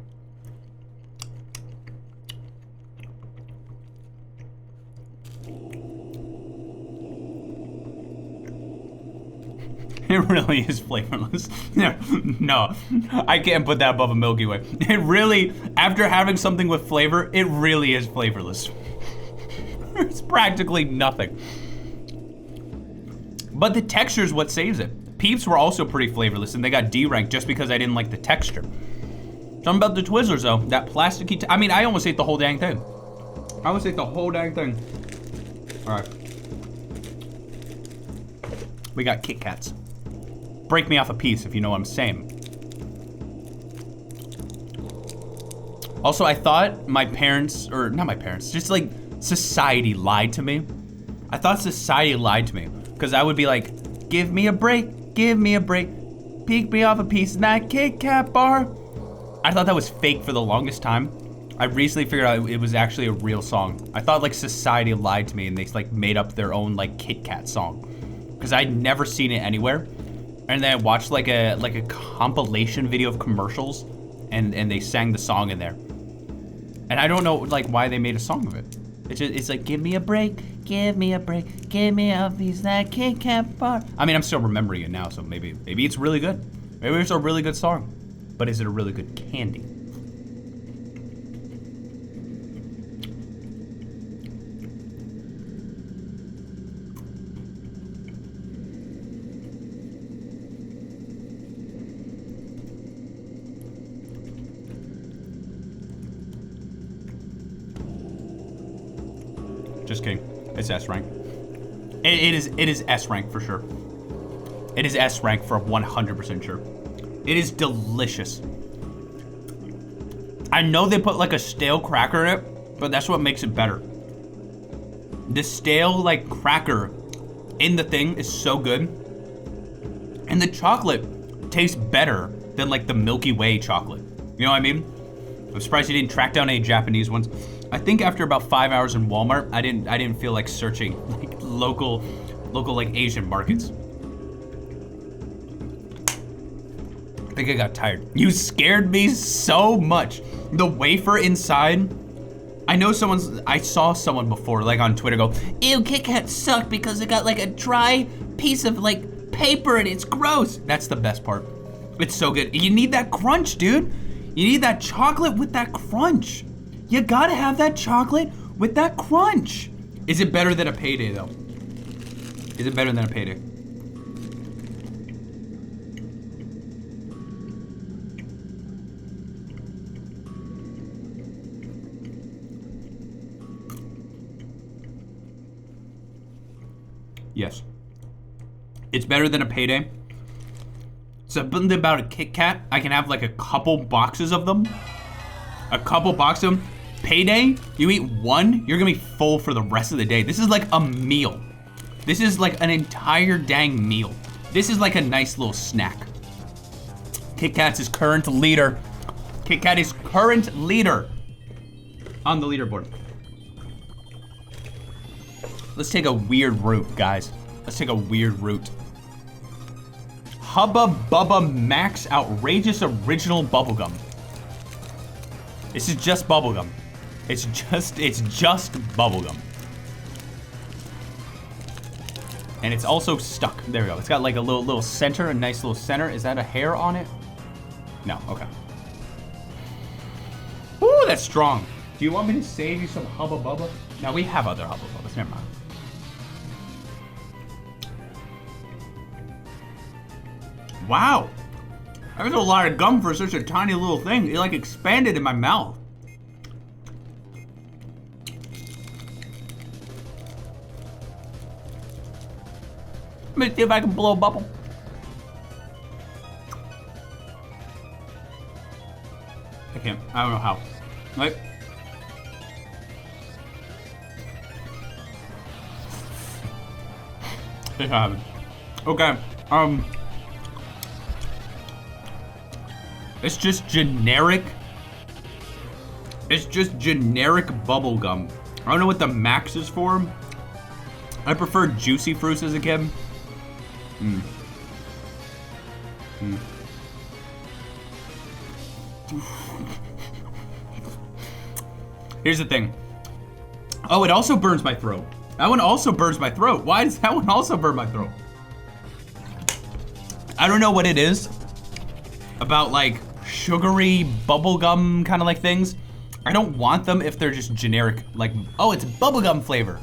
It really is flavorless. No, I can't put that above a Milky Way. It really, after having something with flavor, it really is flavorless. It's practically nothing. But the texture is what saves it. Peeps were also pretty flavorless, and they got D rank just because I didn't like the texture. Something about the Twizzlers though, that plasticky, I mean, I almost ate the whole dang thing. I almost ate the whole dang thing. All right. We got Kit Kats. Break me off a piece if you know what I'm saying. Also, I thought my parents, or not my parents, just like society lied to me. I thought society lied to me because I would be like, give me a break, pick me off a piece of that Kit Kat bar. I thought that was fake for the longest time. I recently figured out it was actually a real song. I thought like society lied to me and they like made up their own like Kit Kat song because I'd never seen it anywhere. And then I watched like a compilation video of commercials, and they sang the song in there. And I don't know like why they made a song of it. It's like give me a break, give me a piece of that Kit Kat bar. I mean, I'm still remembering it now, so maybe it's really good. Maybe it's a really good song, but is it a really good candy? Just kidding. It's S rank. It is S rank for sure. It is S rank for 100% sure. It is delicious. I know they put like a stale cracker in it, but that's what makes it better. The stale like cracker in the thing is so good. And the chocolate tastes better than like the Milky Way chocolate. You know what I mean? I'm surprised you didn't track down any Japanese ones. I think after about 5 hours in Walmart, I didn't feel like searching like local like Asian markets. I think I got tired. You scared me so much. The wafer inside, I saw someone before like on Twitter go, ew, Kit Kat suck because it got like a dry piece of like paper and it's gross. That's the best part. It's so good. You need that crunch, dude. You need that chocolate with that crunch. You gotta have that chocolate with that crunch. Is it better than a Payday though? Is it better than a Payday? Yes. It's better than a Payday. Something about a Kit Kat, I can have like a couple boxes of them. A couple boxes of them. Payday, you eat one, you're gonna be full for the rest of the day. This is like a meal. This is like an entire dang meal. This is like a nice little snack. Kit Kat's is current leader. Kit Kat is current leader on the leaderboard. Let's take a weird route, guys. Let's take a weird route. Hubba Bubba Max Outrageous Original Bubblegum. This is just bubblegum. It's just bubblegum. And it's also stuck. There we go. It's got like a little center, a nice little center. Is that a hair on it? No, okay. Ooh, that's strong. Do you want me to save you some Hubba Bubba? No, we have other Hubba Bubbas, never mind. Wow. That was a lot of gum for such a tiny little thing. It like expanded in my mouth. Let me see if I can blow a bubble. I can't. I don't know how. Right? It happened. Okay. It's just generic. It's just generic bubble gum. I don't know what the max is for. I preferred Juicy Fruits as a kid. Here's the thing. Oh, it also burns my throat. That one also burns my throat. Why does that one also burn my throat? I don't know what it is about like sugary bubblegum kind of like things. I don't want them if they're just generic, like, oh, it's bubblegum flavor.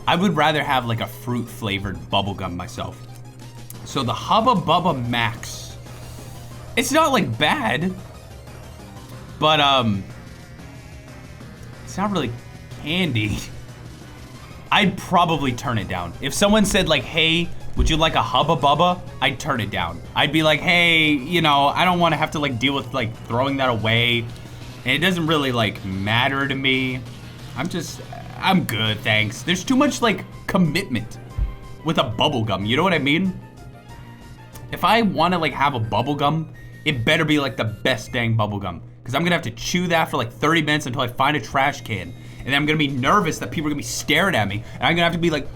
I would rather have like a fruit flavored bubblegum myself. So the Hubba Bubba Max, it's not like bad, but it's not really candy. I'd probably turn it down. If someone said like, hey, would you like a Hubba Bubba? I'd turn it down. I'd be like, hey, you know, I don't want to have to like deal with like throwing that away. And it doesn't really like matter to me. I'm good, thanks. There's too much like commitment with a bubble gum, you know what I mean? If I want to like have a bubble gum, it better be like the best dang bubble gum. Cause I'm gonna have to chew that for like 30 minutes until I find a trash can. And then I'm gonna be nervous that people are gonna be staring at me. And I'm gonna have to be like,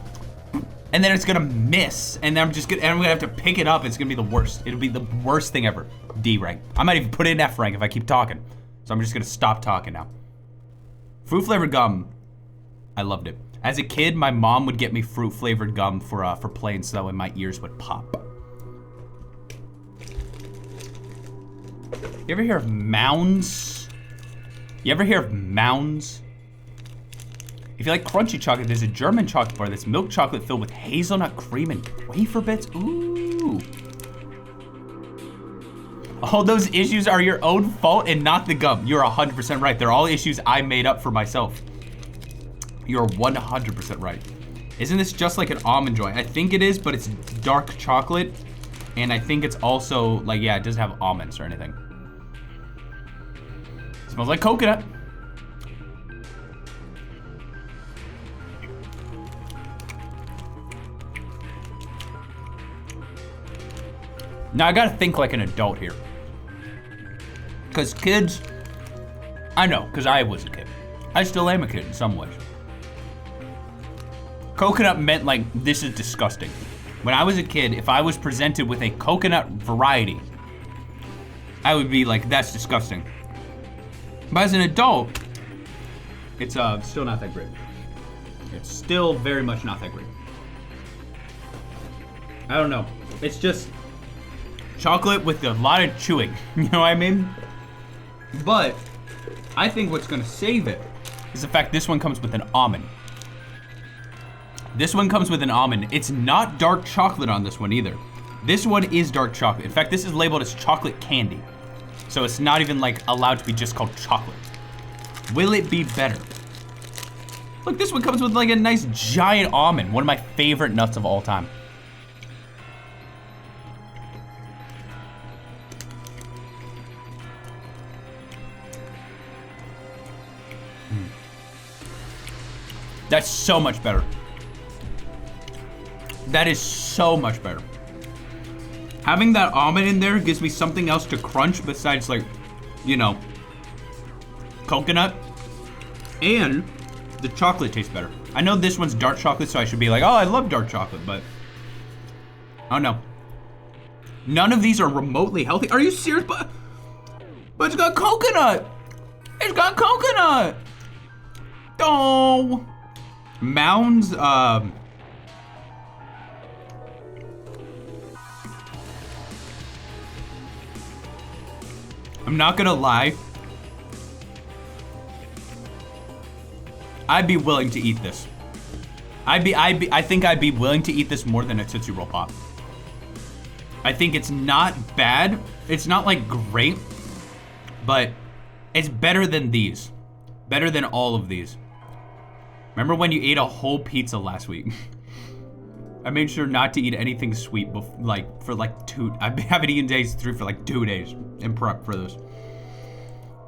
and then it's gonna miss. And then I'm gonna have to pick it up. It's gonna be the worst. It'll be the worst thing ever. D rank. I might even put it in F rank if I keep talking. So I'm just gonna stop talking now. Fruit flavored gum, I loved it. As a kid, my mom would get me fruit flavored gum for playing so that way my ears would pop. You ever hear of Mounds? You ever hear of Mounds? If you like crunchy chocolate, there's a German chocolate bar that's milk chocolate filled with hazelnut cream and wafer bits. Ooh. All those issues are your own fault and not the gum. You're 100% right. They're all issues I made up for myself. You're 100% right. Isn't this just like an almond joy? I think it is, but it's dark chocolate. And I think it's also like, yeah, it doesn't have almonds or anything. Smells like coconut. Now I gotta think like an adult here. Cause kids, I know, cause I was a kid. I still am a kid in some ways. Coconut meant like, this is disgusting. When I was a kid, if I was presented with a coconut variety, I would be like, that's disgusting. But as an adult, it's still not that great. It's still very much not that great. I don't know. It's just chocolate with a lot of chewing. You know what I mean? But I think what's gonna save it is the fact this one comes with an almond. This one comes with an almond. It's not dark chocolate on this one either. This one is dark chocolate. In fact, this is labeled as chocolate candy. So it's not even like allowed to be just called chocolate. Will it be better? Look, this one comes with like a nice giant almond. One of my favorite nuts of all time. That's so much better. That is so much better. Having that almond in there gives me something else to crunch besides like, you know, coconut. And the chocolate tastes better. I know this one's dark chocolate, so I should be like, oh, I love dark chocolate, but I don't know. None of these are remotely healthy. Are you serious? But it's got coconut. It's got coconut. Oh. Mounds, I'm not gonna lie. I'd be willing to eat this. I think I'd be willing to eat this more than a Tootsie Roll Pop. I think it's not bad. It's not like great, but it's better than these. Better than all of these. Remember when you ate a whole pizza last week? I made sure not to eat anything sweet for 2. I haven't eaten days 3 for 2 days in prep for this.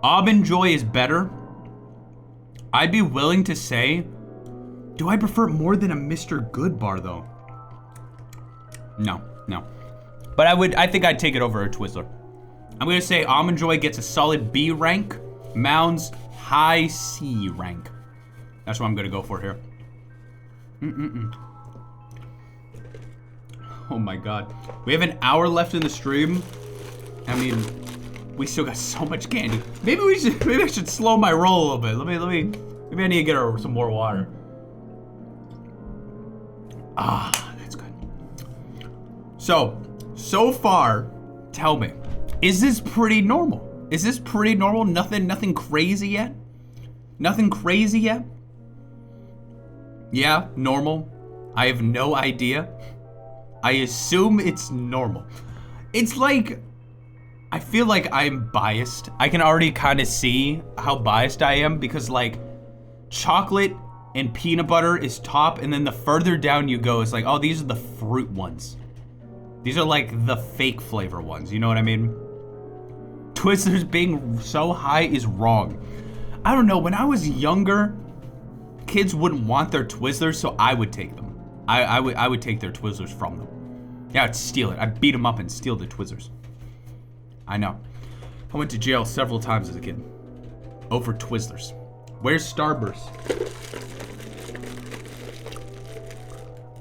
Almond Joy is better. I'd be willing to say, do I prefer it more than a Mr. Good bar though? No. But I think I'd take it over a Twizzler. I'm gonna say Almond Joy gets a solid B rank. Mounds, high C rank. That's what I'm gonna go for here. Oh my God. We have an hour left in the stream. I mean, we still got so much candy. Maybe I should slow my roll a little bit. Maybe I need to get her some more water. Ah, that's good. So far, tell me, is this pretty normal? Is this pretty normal? Nothing crazy yet? Nothing crazy yet? Yeah, normal. I have no idea. I assume it's normal. It's like, I feel like I'm biased. I can already kind of see how biased I am because chocolate and peanut butter is top, and then the further down you go, it's like, oh, these are the fruit ones. These are the fake flavor ones, you know what I mean? Twizzlers being so high is wrong. I don't know, when I was younger, kids wouldn't want their Twizzlers, so I would take them. I would take their Twizzlers from them. Yeah, I'd steal it. I'd beat them up and steal the Twizzlers. I know. I went to jail several times as a kid. Over Twizzlers. Where's Starburst?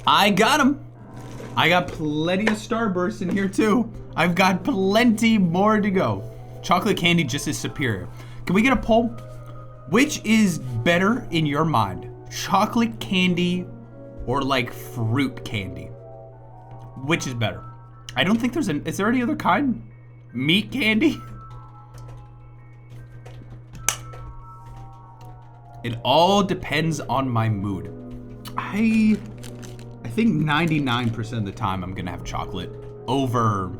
I got them. I got plenty of Starburst in here too. I've got plenty more to go. Chocolate candy just is superior. Can we get a poll? Which is better in your mind? Chocolate candy or fruit candy? Which is better? I don't think is there any other kind? Meat candy? It all depends on my mood. I think 99% of the time I'm gonna have chocolate over,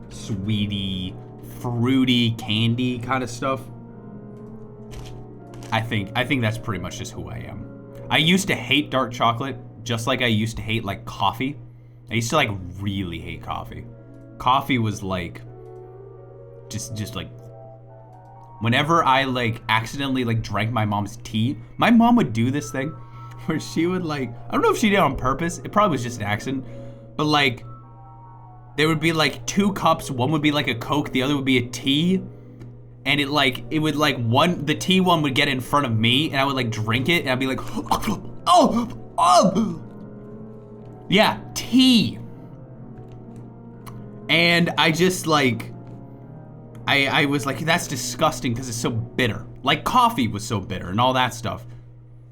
sweetie, fruity candy kind of stuff. I think that's pretty much just who I am. I used to hate dark chocolate, just like I used to hate coffee. I used to really hate coffee. Coffee was just whenever I accidentally drank my mom's tea, my mom would do this thing where she would I don't know if she did it on purpose. It probably was just an accident, but there would be 2 cups. One would be a Coke, the other would be a tea. And it would the tea one would get in front of me and I would drink it and I'd be like, oh, yeah, tea. And I just I was like, that's disgusting because it's so bitter. Coffee was so bitter and all that stuff.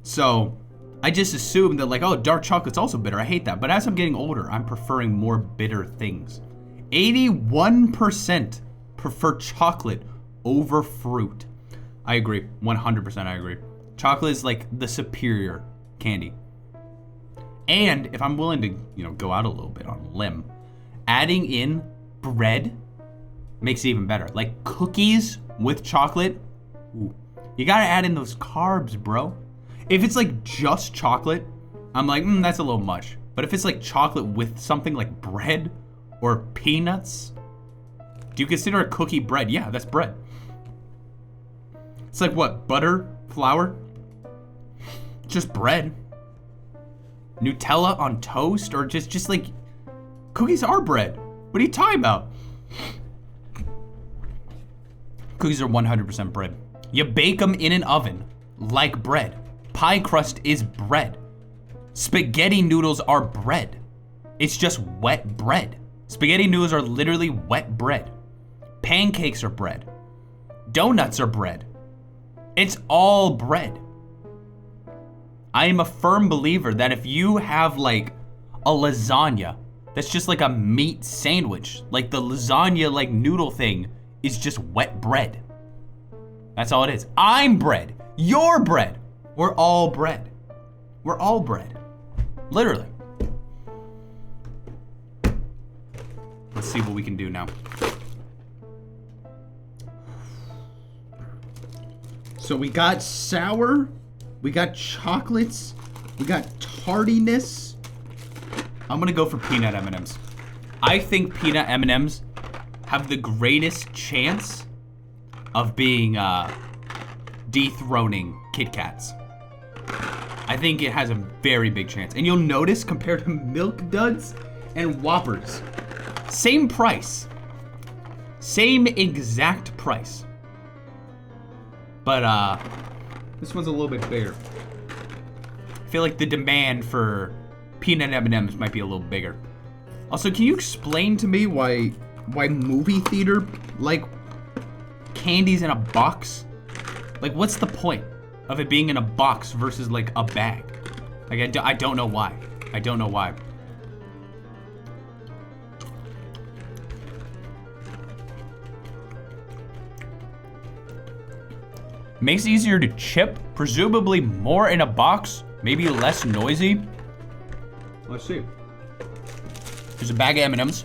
So I just assumed that oh, dark chocolate's also bitter. I hate that. But as I'm getting older, I'm preferring more bitter things. 81% prefer chocolate over fruit. I agree. 100% I agree. Chocolate is the superior candy. And if I'm willing to, go out a little bit on a limb, adding in bread makes it even better. Cookies with chocolate. Ooh, you gotta add in those carbs, bro. If it's just chocolate, I'm that's a little much. But if it's chocolate with something like bread or peanuts, do you consider a cookie bread? Yeah, that's bread. It's what? Butter? Flour? Just bread. Nutella on toast? Or just cookies are bread. What are you talking about? Cookies are 100% bread. You bake them in an oven like bread. Pie crust is bread. Spaghetti noodles are bread. It's just wet bread. Spaghetti noodles are literally wet bread. Pancakes are bread. Donuts are bread. It's all bread. I am a firm believer that if you have a lasagna That's just like a meat sandwich. Like the lasagna like noodle thing is just wet bread. That's all it is. I'm bread. You're bread. We're all bread. We're all bread. Literally. Let's see what we can do now. So we got sour, we got chocolates, we got tardiness. I'm gonna go for peanut M&Ms. I think peanut M&Ms have the greatest chance of being dethroning Kit Kats. I think it has a very big chance. And you'll notice compared to Milk Duds and Whoppers, same price. Same exact price. But this one's a little bit bigger. I feel like the demand for peanut M&Ms might be a little bigger. Also, can you explain to me why movie theater like candies in a box? Like, what's the point of it being in a box versus like a bag? Like, I don't know why. I don't know why. Makes it easier to chip, presumably more in a box, maybe less noisy. Let's see. There's a bag of M&Ms.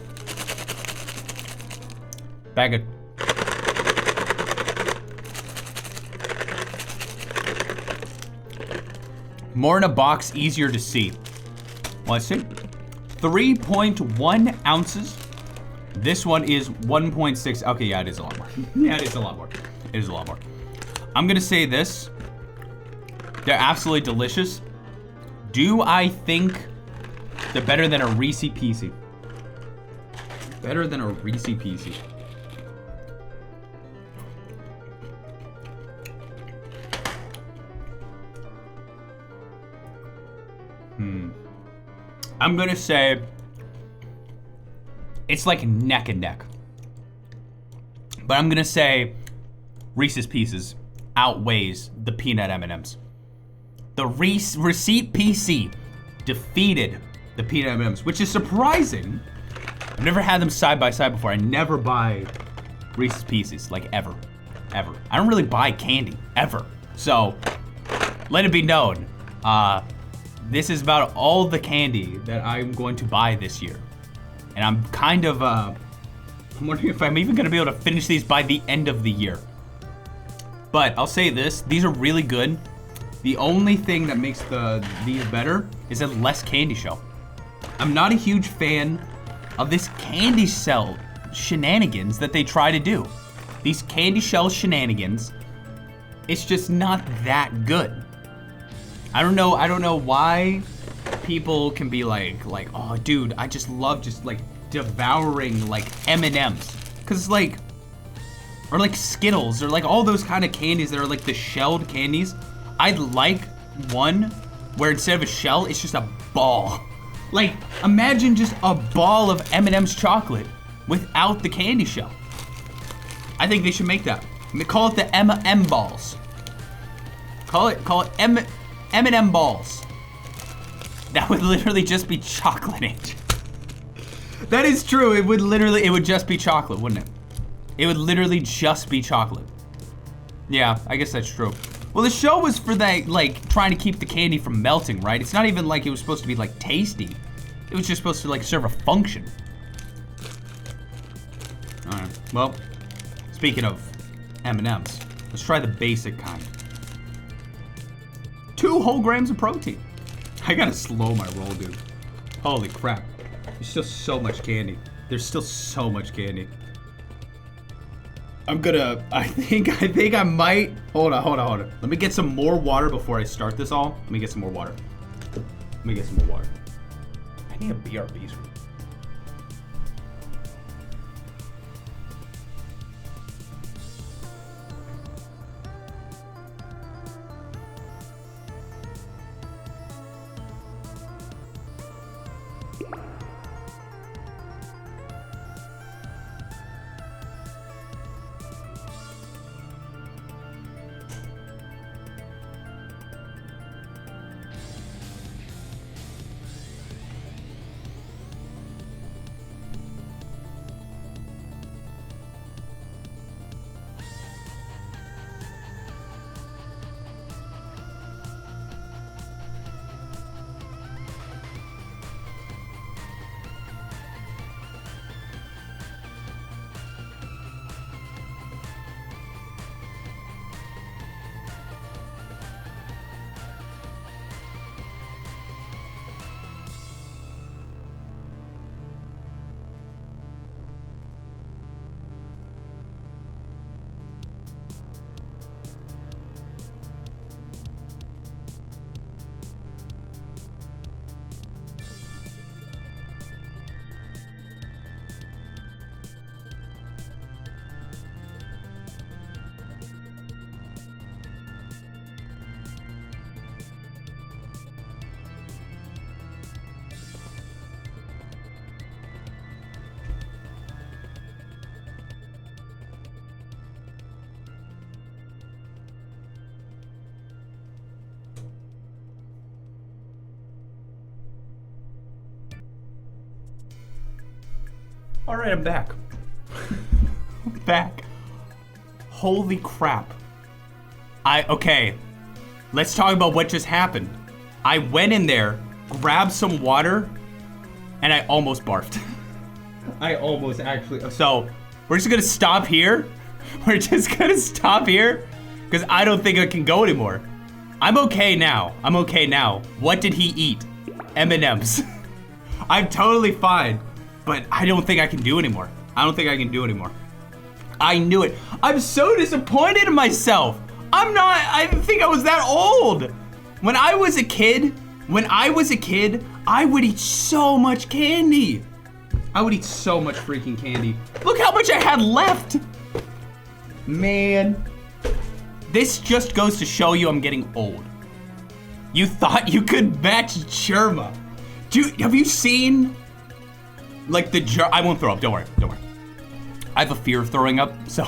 Bag of... More in a box, easier to see. Let's see. 3.1 ounces. This one is 1.6. Okay, yeah, it is a lot more. Yeah, it is a lot more. It is a lot more. I'm gonna say this. They're absolutely delicious. Do I think they're better than a Reese Piece? Better than a Reese Piece. I'm gonna say it's like neck and neck. But I'm gonna say Reese's Pieces outweighs the peanut M&Ms. The Receipt PC defeated the peanut M&Ms, which is surprising. I've never had them side by side before. I never buy Reese's Pieces, like ever. I don't really buy candy, ever. So, let it be known, this is about all the candy that I'm going to buy this year. And I'm kind of, I'm wondering if I'm even gonna be able to finish these by the end of the year. But I'll say this, these are really good. The only thing that makes these better is a less candy shell. I'm not a huge fan of this candy shell shenanigans that they try to do. These candy shell shenanigans, it's just not that good. I don't know why people can be like, oh dude, I just love just like devouring like M&Ms. Cause it's like, or like Skittles, or like all those kind of candies that are like the shelled candies. I'd like one where instead of a shell, it's just a ball. Like, imagine just a ball of M&M's chocolate without the candy shell. I think they should make that. Call it the M&M balls. Call it M&M balls. That would literally just be chocolate in it. That is true. It would just be chocolate, wouldn't it? It would literally just be chocolate. Yeah, I guess that's true. Well, the show was for that, like, trying to keep the candy from melting, right? It's not even like it was supposed to be, like, tasty. It was just supposed to, like, serve a function. All right, well, speaking of M&Ms, let's try the basic kind. 2 whole grams of protein. I gotta slow my roll, dude. Holy crap. There's still so much candy. There's still so much candy. I think I might, hold on. Let me get some more water before I start this all. Let me get some more water. I need a BRB screw. All right, I'm back. Back. Holy crap. Okay. Let's talk about what just happened. I went in there, grabbed some water, and I almost barfed. I almost actually. So, we're just gonna stop here. We're just gonna stop here because I don't think I can go anymore. I'm okay now. I'm okay now. What did he eat? M&Ms. I'm totally fine, but I don't think I can do anymore. I don't think I can do anymore. I knew it. I'm so disappointed in myself. I didn't think I was that old. When I was a kid, I would eat so much candy. I would eat so much freaking candy. Look how much I had left. Man, this just goes to show you I'm getting old. You thought you could match Sherma. Dude, have you seen, like I won't throw up, don't worry. I have a fear of throwing up, so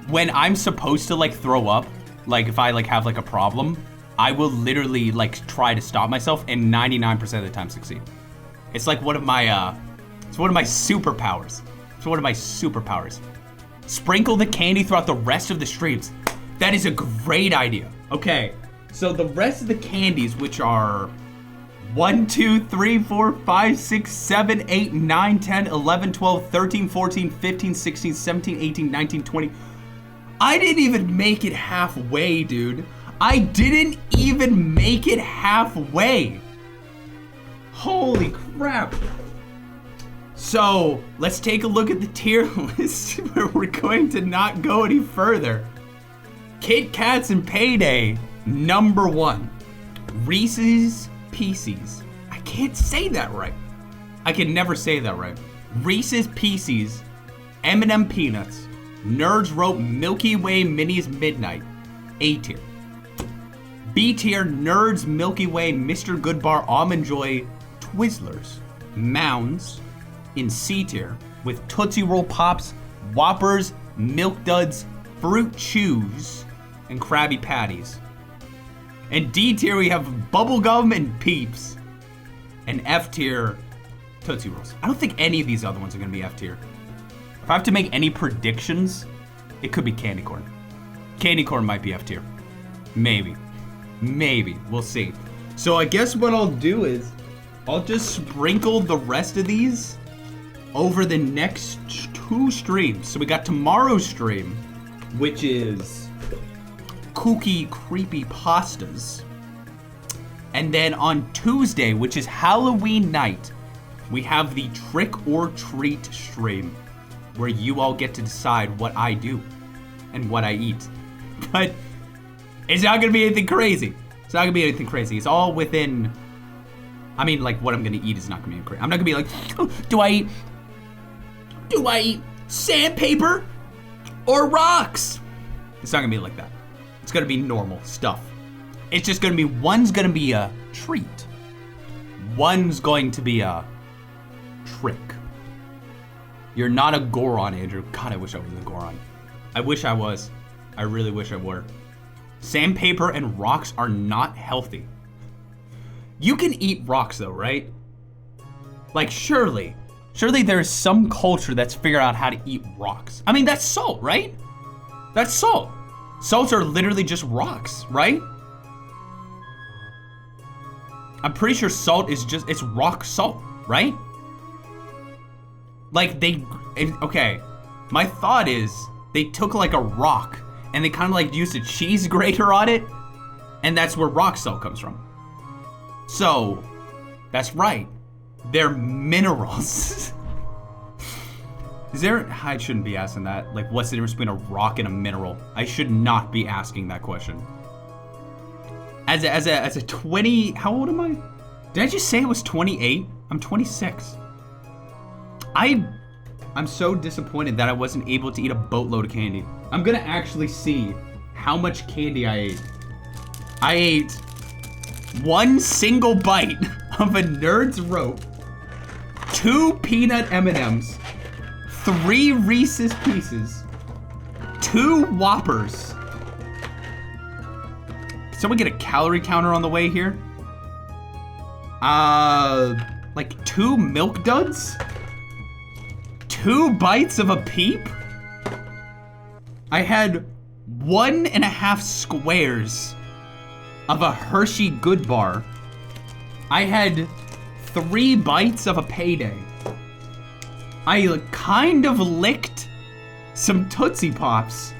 when I'm supposed to like throw up, like if I like have like a problem, I will literally like try to stop myself and 99% of the time succeed. It's like one of my superpowers. It's one of my superpowers. Sprinkle the candy throughout the rest of the streams. That is a great idea. Okay, so the rest of the candies, which are 1, 2, 3, 4, 5, 6, 7, 8, 9, 10, 11, 12, 13, 14, 15, 16, 17, 18, 19, 20. I didn't even make it halfway, dude. I didn't even make it halfway. Holy crap. So, let's take a look at the tier list where we're going to not go any further. Kit Kats and Payday, number 1. Reese's Pieces. I can't say that right. I can never say that right. Reese's Pieces, M&M Peanuts, Nerds Rope Milky Way Minis Midnight, A tier. B tier, Nerds Milky Way Mr. Goodbar Almond Joy Twizzlers, Mounds. In C tier, with Tootsie Roll Pops, Whoppers, Milk Duds, Fruit Chews, and Krabby Patties. In D tier, we have Bubblegum and Peeps. And F tier, Tootsie Rolls. I don't think any of these other ones are gonna be F tier. If I have to make any predictions, it could be Candy Corn. Candy Corn might be F tier. Maybe. We'll see. So I guess what I'll do is, I'll just sprinkle the rest of these over the next 2 streams. So we got tomorrow's stream, which is kooky, creepy pastas. And then on Tuesday, which is Halloween night, we have the trick or treat stream, where you all get to decide what I do and what I eat. But it's not gonna be anything crazy. It's all within, I mean, like, what I'm gonna eat is not gonna be crazy. I'm not gonna be like, oh, do I eat sandpaper or rocks? It's not gonna be like that. It's gonna be normal stuff. It's just gonna be, one's gonna be a treat. One's going to be a trick. You're not a Goron, Andrew. God, I wish I was a Goron. I wish I was. I really wish I were. Sandpaper and rocks are not healthy. You can eat rocks though, right? Like, surely there's some culture that's figured out how to eat rocks. I mean, that's salt, right? That's salt. Salts are literally just rocks, right? I'm pretty sure salt is just, it's rock salt, right? Like okay, my thought is they took like a rock and they kind of like used a cheese grater on it, and that's where rock salt comes from. So, that's right. They're minerals. I shouldn't be asking that. Like, what's the difference between a rock and a mineral? I should not be asking that question. As a 20, how old am I? Did I just say I was 28? I'm 26. I'm so disappointed that I wasn't able to eat a boatload of candy. I'm gonna actually see how much candy I ate. I ate 1 single bite of a Nerds Rope, 2 peanut M&Ms, 3 Reese's Pieces, 2 Whoppers. Can someone get a calorie counter on the way here? Like 2 Milk Duds? 2 bites of a Peep? I had 1.5 squares of a Hershey Good Bar. I had 3 bites of a Payday. I kind of licked some Tootsie Pops.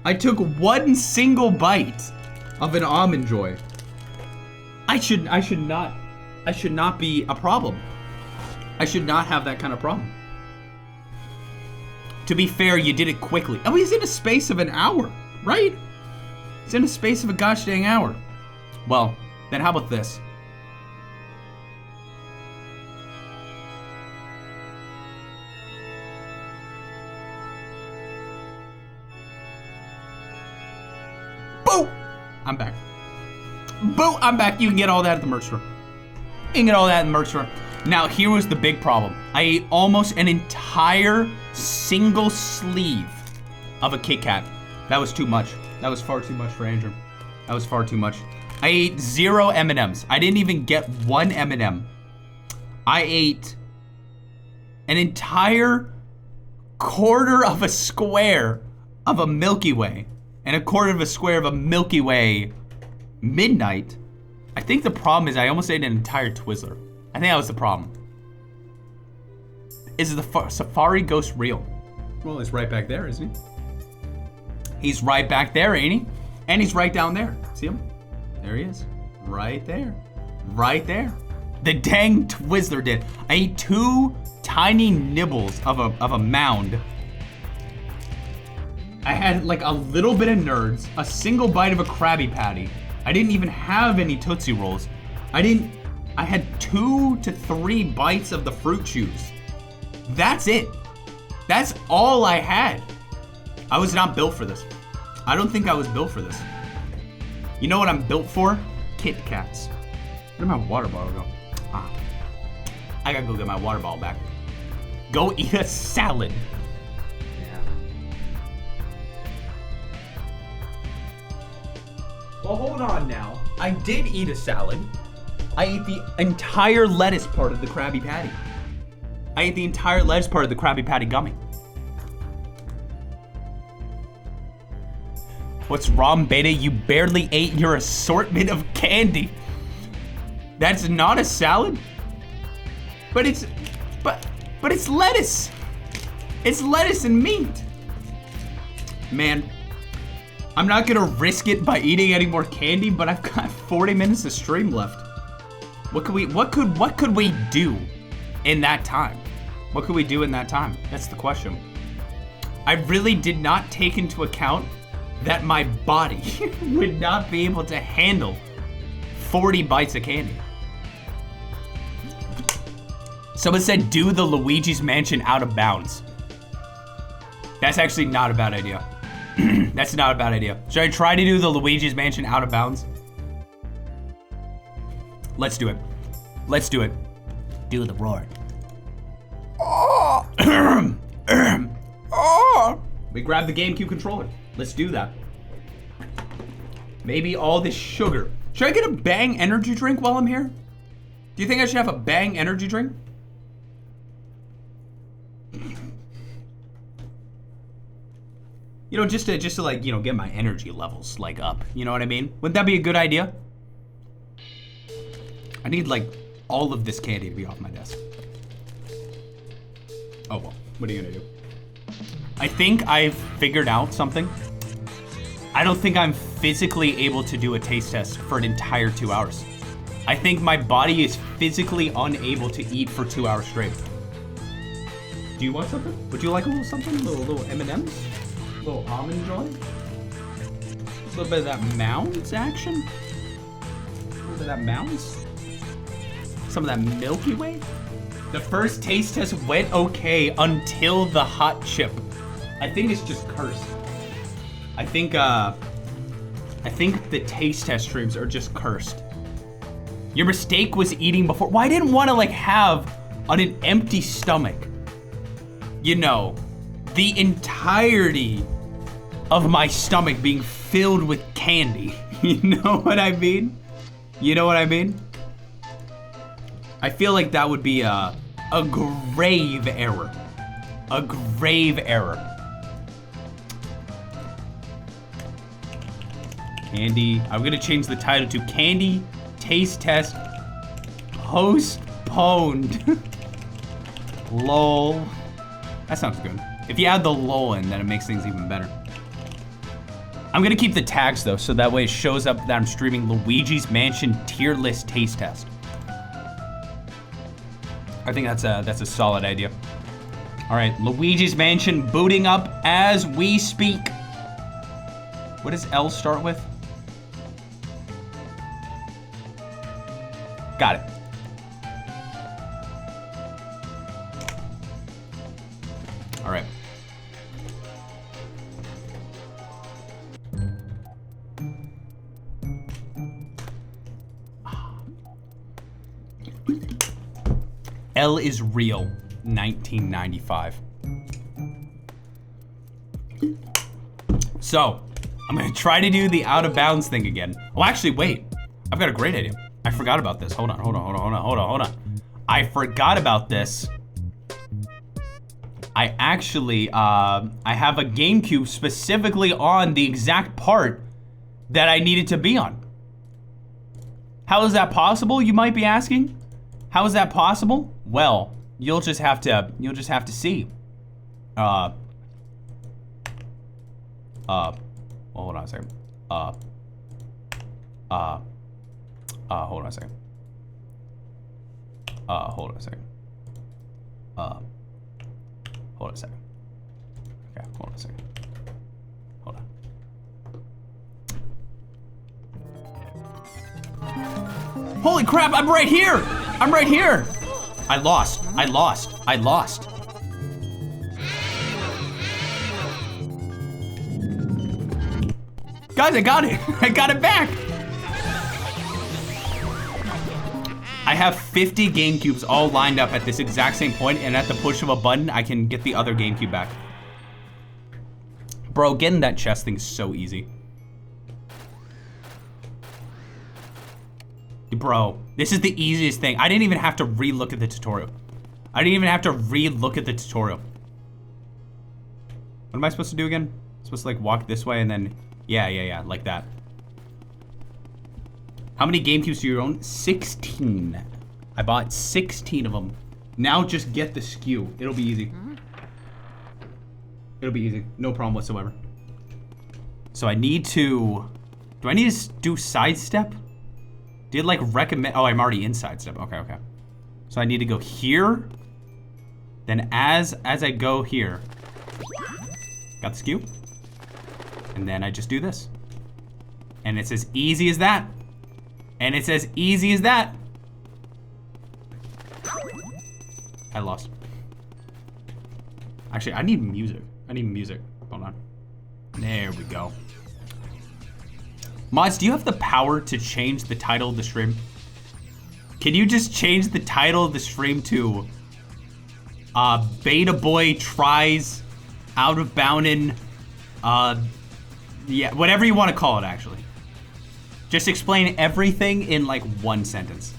I took 1 single bite of an Almond Joy. I should not be a problem. I should not have that kind of problem. To be fair, you did it quickly. Oh, he's in a space of an hour, right? It's in a space of a gosh dang hour. Well, then how about this? Boo! I'm back. Boo! I'm back. You can get all that at the merch store. You can get all that in the merch store. Now, here was the big problem. I ate almost an entire single sleeve of a Kit Kat. That was too much. That was far too much for Andrew. That was far too much. I ate 0 M&Ms. I didn't even get 1 M&M. I ate an entire quarter of a square of a Milky Way and a quarter of a square of a Milky Way Midnight. I think the problem is I almost ate an entire Twizzler. I think that was the problem. Is the Safari Ghost real? Well, he's right back there, isn't he? He's right back there, ain't he? And he's right down there. See him? There he is. Right there. Right there. The dang Twizzler did. I ate 2 tiny nibbles of a mound. I had like a little bit of Nerds, a single bite of a Krabby Patty. I didn't even have any Tootsie Rolls. I had 2 to 3 bites of the Fruit Chews. That's it. That's all I had. I was not built for this. I don't think I was built for this. You know what I'm built for? Kit Kats. Where'd my water bottle go? Ah. I gotta go get my water bottle back. Go eat a salad. Yeah. Well, hold on now. I did eat a salad. I ate the entire lettuce part of the Krabby Patty. I ate the entire lettuce part of the Krabby Patty gummy. What's wrong, Beta? You barely ate your assortment of candy. That's not a salad? But it's lettuce. It's lettuce and meat. Man, I'm not gonna risk it by eating any more candy, but I've got 40 minutes of stream left. What could we do in that time? What could we do in that time? That's the question. I really did not take into account that my body would not be able to handle 40 bites of candy. Someone said do the Luigi's Mansion out of bounds. That's actually not a bad idea. That's not a bad idea. Should I try to do the Luigi's Mansion out of bounds? Let's do it. Let's do it. Do the roar. We grab the GameCube controller. Let's do that. Maybe all this sugar. Should I get a Bang energy drink while I'm here? Do you think I should have a Bang energy drink? You know, just to like, you know, get my energy levels like up. You know what I mean? Wouldn't that be a good idea? I need like all of this candy to be off my desk. Oh well, what are you gonna do? I think I've figured out something. I don't think I'm physically able to do a taste test for an entire 2 hours. I think my body is physically unable to eat for 2 hours straight. Do you want something? Would you like a little something? A little M&Ms? A little Almond Joy? A little bit of that Mounds action? A little bit of that Mounds? Some of that Milky Way? The first taste test went okay until the hot chip. I think it's just cursed. I think the taste test streams are just cursed. Your mistake was eating before. Well, I didn't want to like have on an empty stomach, you know, the entirety of my stomach being filled with candy. You know what I mean? You know what I mean? I feel like that would be a grave error. A grave error. Candy. I'm gonna change the title to Candy Taste Test Postponed. LOL. That sounds good. If you add the LOL in, then it makes things even better. I'm gonna keep the tags though, so that way it shows up that I'm streaming Luigi's Mansion tier list taste test. I think that's a solid idea. All right, Luigi's Mansion booting up as we speak. What does L start with? Got it. All right. L is real, 1995. So, I'm gonna try to do the out of bounds thing again. Oh, actually, wait. I've got a great idea. I forgot about this. Hold on. I forgot about this. I actually, I have a GameCube specifically on the exact part that I needed to be on. How is that possible, you might be asking? How is that possible? Well, you'll just have to see. Well, hold on a second. Hold on a second. Hold on a second. Hold on a second. Okay, hold on a second. Hold on. Holy crap, I'm right here! I'm right here! I lost. Guys, I got it. I got it back. I have 50 GameCubes all lined up at this exact same point, and at the push of a button, I can get the other GameCube back. Bro, getting that chest thing is so easy. Bro, this is the easiest thing. I didn't even have to re-look at the tutorial. What am I supposed to do again? I'm supposed to like walk this way and then, yeah, like that. How many GameCubes do you own? 16. I bought 16 of them. Now just get the SKU. It'll be easy. It'll be easy. No problem whatsoever. So I need to, do I need to do sidestep? Did like recommend, oh, I'm already in sidestep. Okay. So I need to go here. Then as I go here, got the SKU. And then I just do this. And it's as easy as that. I lost. Actually, I need music. Hold on. There we go. Mods, do you have the power to change the title of the stream? Can you just change the title of the stream to Beta Boy Tries Out of Boundin', yeah, whatever you want to call it, actually. Just explain everything in like one sentence.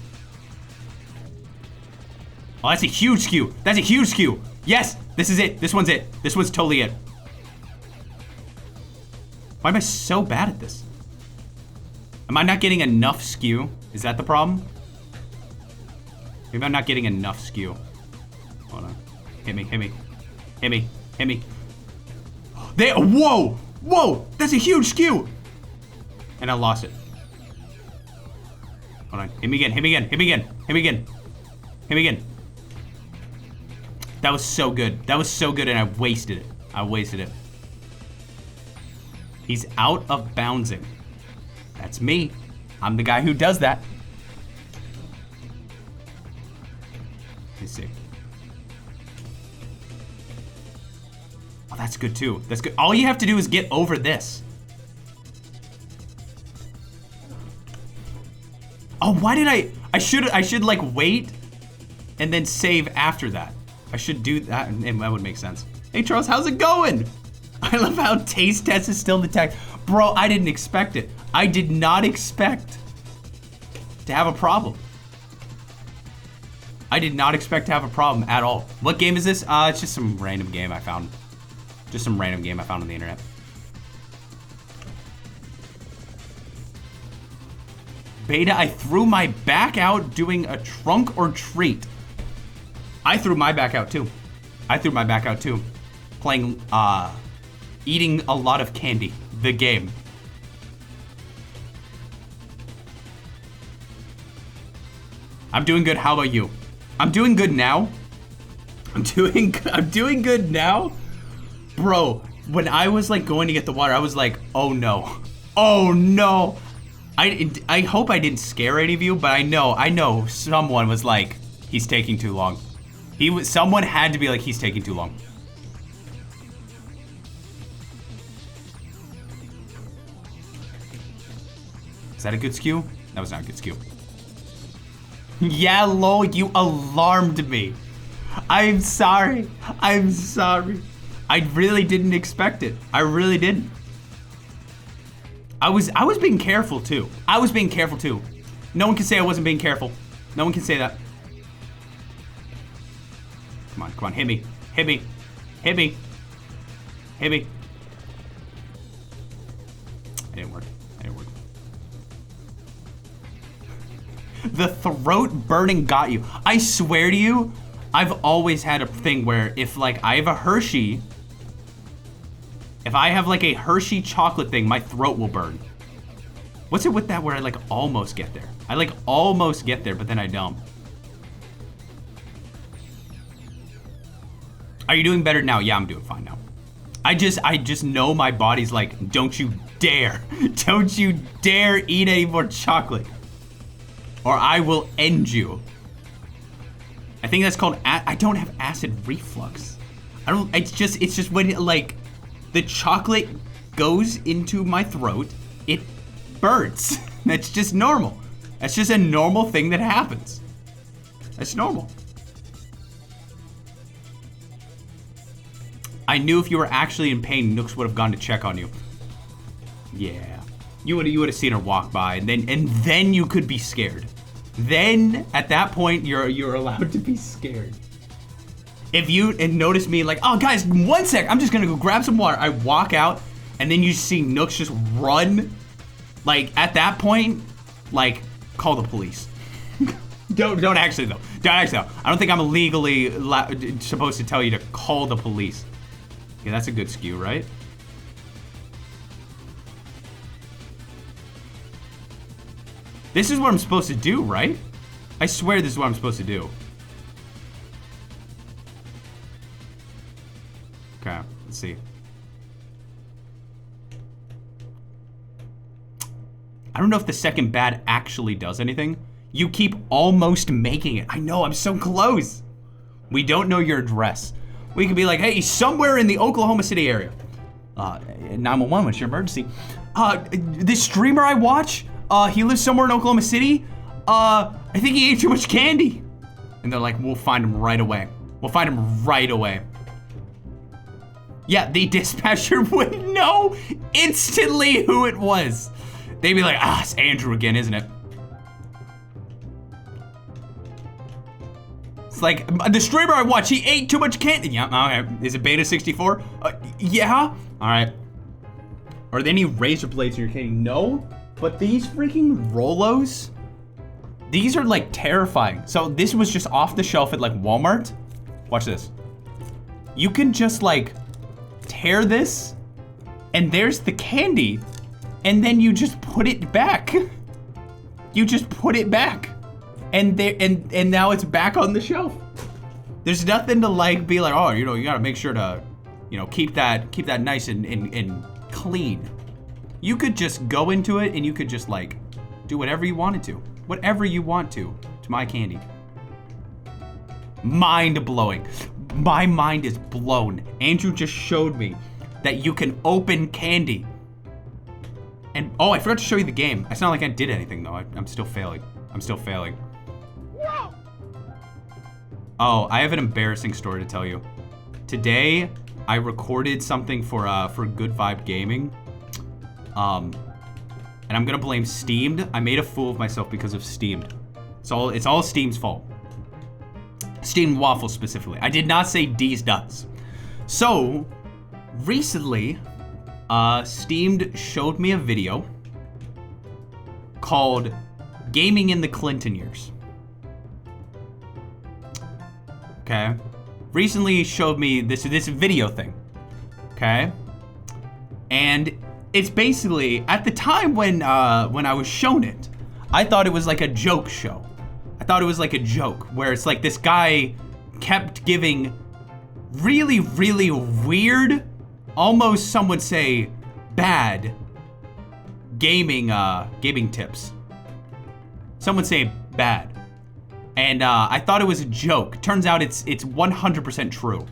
Oh, that's a huge SKU. Yes, this is it. This one's it. This one's totally it. Why am I so bad at this? Am I not getting enough SKU? Is that the problem? Maybe I'm not getting enough SKU. Hold on. Hit me. There, whoa, that's a huge SKU. And I lost it. Hold on, hit me again. That was so good. And I wasted it. He's out of bouncing. That's me. I'm the guy who does that. Let's see. Oh, that's good too. That's good. All you have to do is get over this. Oh, why did I should like wait and then save after that. I should do that and that would make sense. Hey Charles, how's it going? I love how taste test is still in the tag. Bro, I didn't expect it. I did not expect to have a problem. I did not expect to have a problem at all. What game is this? It's just some random game I found. Just some random game I found on the internet. Beta, I threw my back out doing a trunk or treat. I threw my back out too. Playing, eating a lot of candy. The game. I'm doing good. How about you? I'm doing good now. I'm doing good now. Bro, when I was like going to get the water, I was like, oh no. Oh no. I hope I didn't scare any of you, but I know someone was like, he's taking too long. Someone had to be like, he's taking too long. Is that a good skew? That was not a good skew. Yeah, lol, you alarmed me. I'm sorry. I really didn't expect it. I really didn't. I was being careful too. No one can say I wasn't being careful. No one can say that. Come on, hit me. It didn't work. The throat burning got you. I swear to you, I've always had a thing where if like I have a Hershey, if I have like a Hershey chocolate thing, my throat will burn. What's it with that where I like almost get there? I like almost get there, but then I don't. Are you doing better now? Yeah, I'm doing fine now. I just know my body's like, don't you dare eat any more chocolate, or I will end you. I think that's called, I don't have acid reflux. It's just when it, like, the chocolate goes into my throat, it burns. That's just normal. That's just a normal thing that happens. That's normal. I knew if you were actually in pain, Nooks would have gone to check on you. Yeah. You would have seen her walk by, and then you could be scared. Then at that point you're allowed to be scared. If you notice me like, oh guys, 1 sec, I'm just gonna go grab some water. I walk out, and then you see Nooks just run. Like at that point, like call the police. Don't actually though. I don't think I'm legally supposed to tell you to call the police. Okay, that's a good skew, right? This is what I'm supposed to do, right? I swear this is what I'm supposed to do. Okay, let's see. I don't know if the second bad actually does anything. You keep almost making it. I know, I'm so close. We don't know your address. We could be like, hey, somewhere in the Oklahoma City area. 911, what's your emergency? This streamer I watch, he lives somewhere in Oklahoma City. I think he ate too much candy. And they're like, we'll find him right away. Yeah, the dispatcher would know instantly who it was. They'd be like, it's Andrew again, isn't it? It's like, the streamer I watch, he ate too much candy. Yeah, okay. Is it Beta 64? Yeah. All right. Are there any razor blades in your candy? No. But these freaking Rolos, these are like terrifying. So this was just off the shelf at like Walmart. Watch this. You can just like tear this, and there's the candy, and then you just put it back. You just put it back. And now it's back on the shelf. There's nothing to like be like, oh, you know, you gotta make sure to, you know, keep that nice and clean. You could just go into it and you could just like do whatever you wanted to. Whatever you want to my candy. Mind blowing. My mind is blown. Andrew just showed me that you can open candy. And oh, I forgot to show you the game. It's not like I did anything though. I'm still failing. Oh, I have an embarrassing story to tell you. Today, I recorded something for Good Vibe Gaming. And I'm gonna blame Steamed. I made a fool of myself because of Steamed. It's all Steam's fault. Steamed waffles specifically. I did not say D's nuts. So, recently, Steamed showed me a video called Gaming in the Clinton Years. Okay. Recently showed me this video thing. Okay. And it's basically, at the time when I was shown it, I thought it was like a joke show. I thought it was like a joke where it's like this guy kept giving really, really weird, almost some would say bad gaming tips. Some would say bad. And I thought it was a joke. Turns out it's 100% true.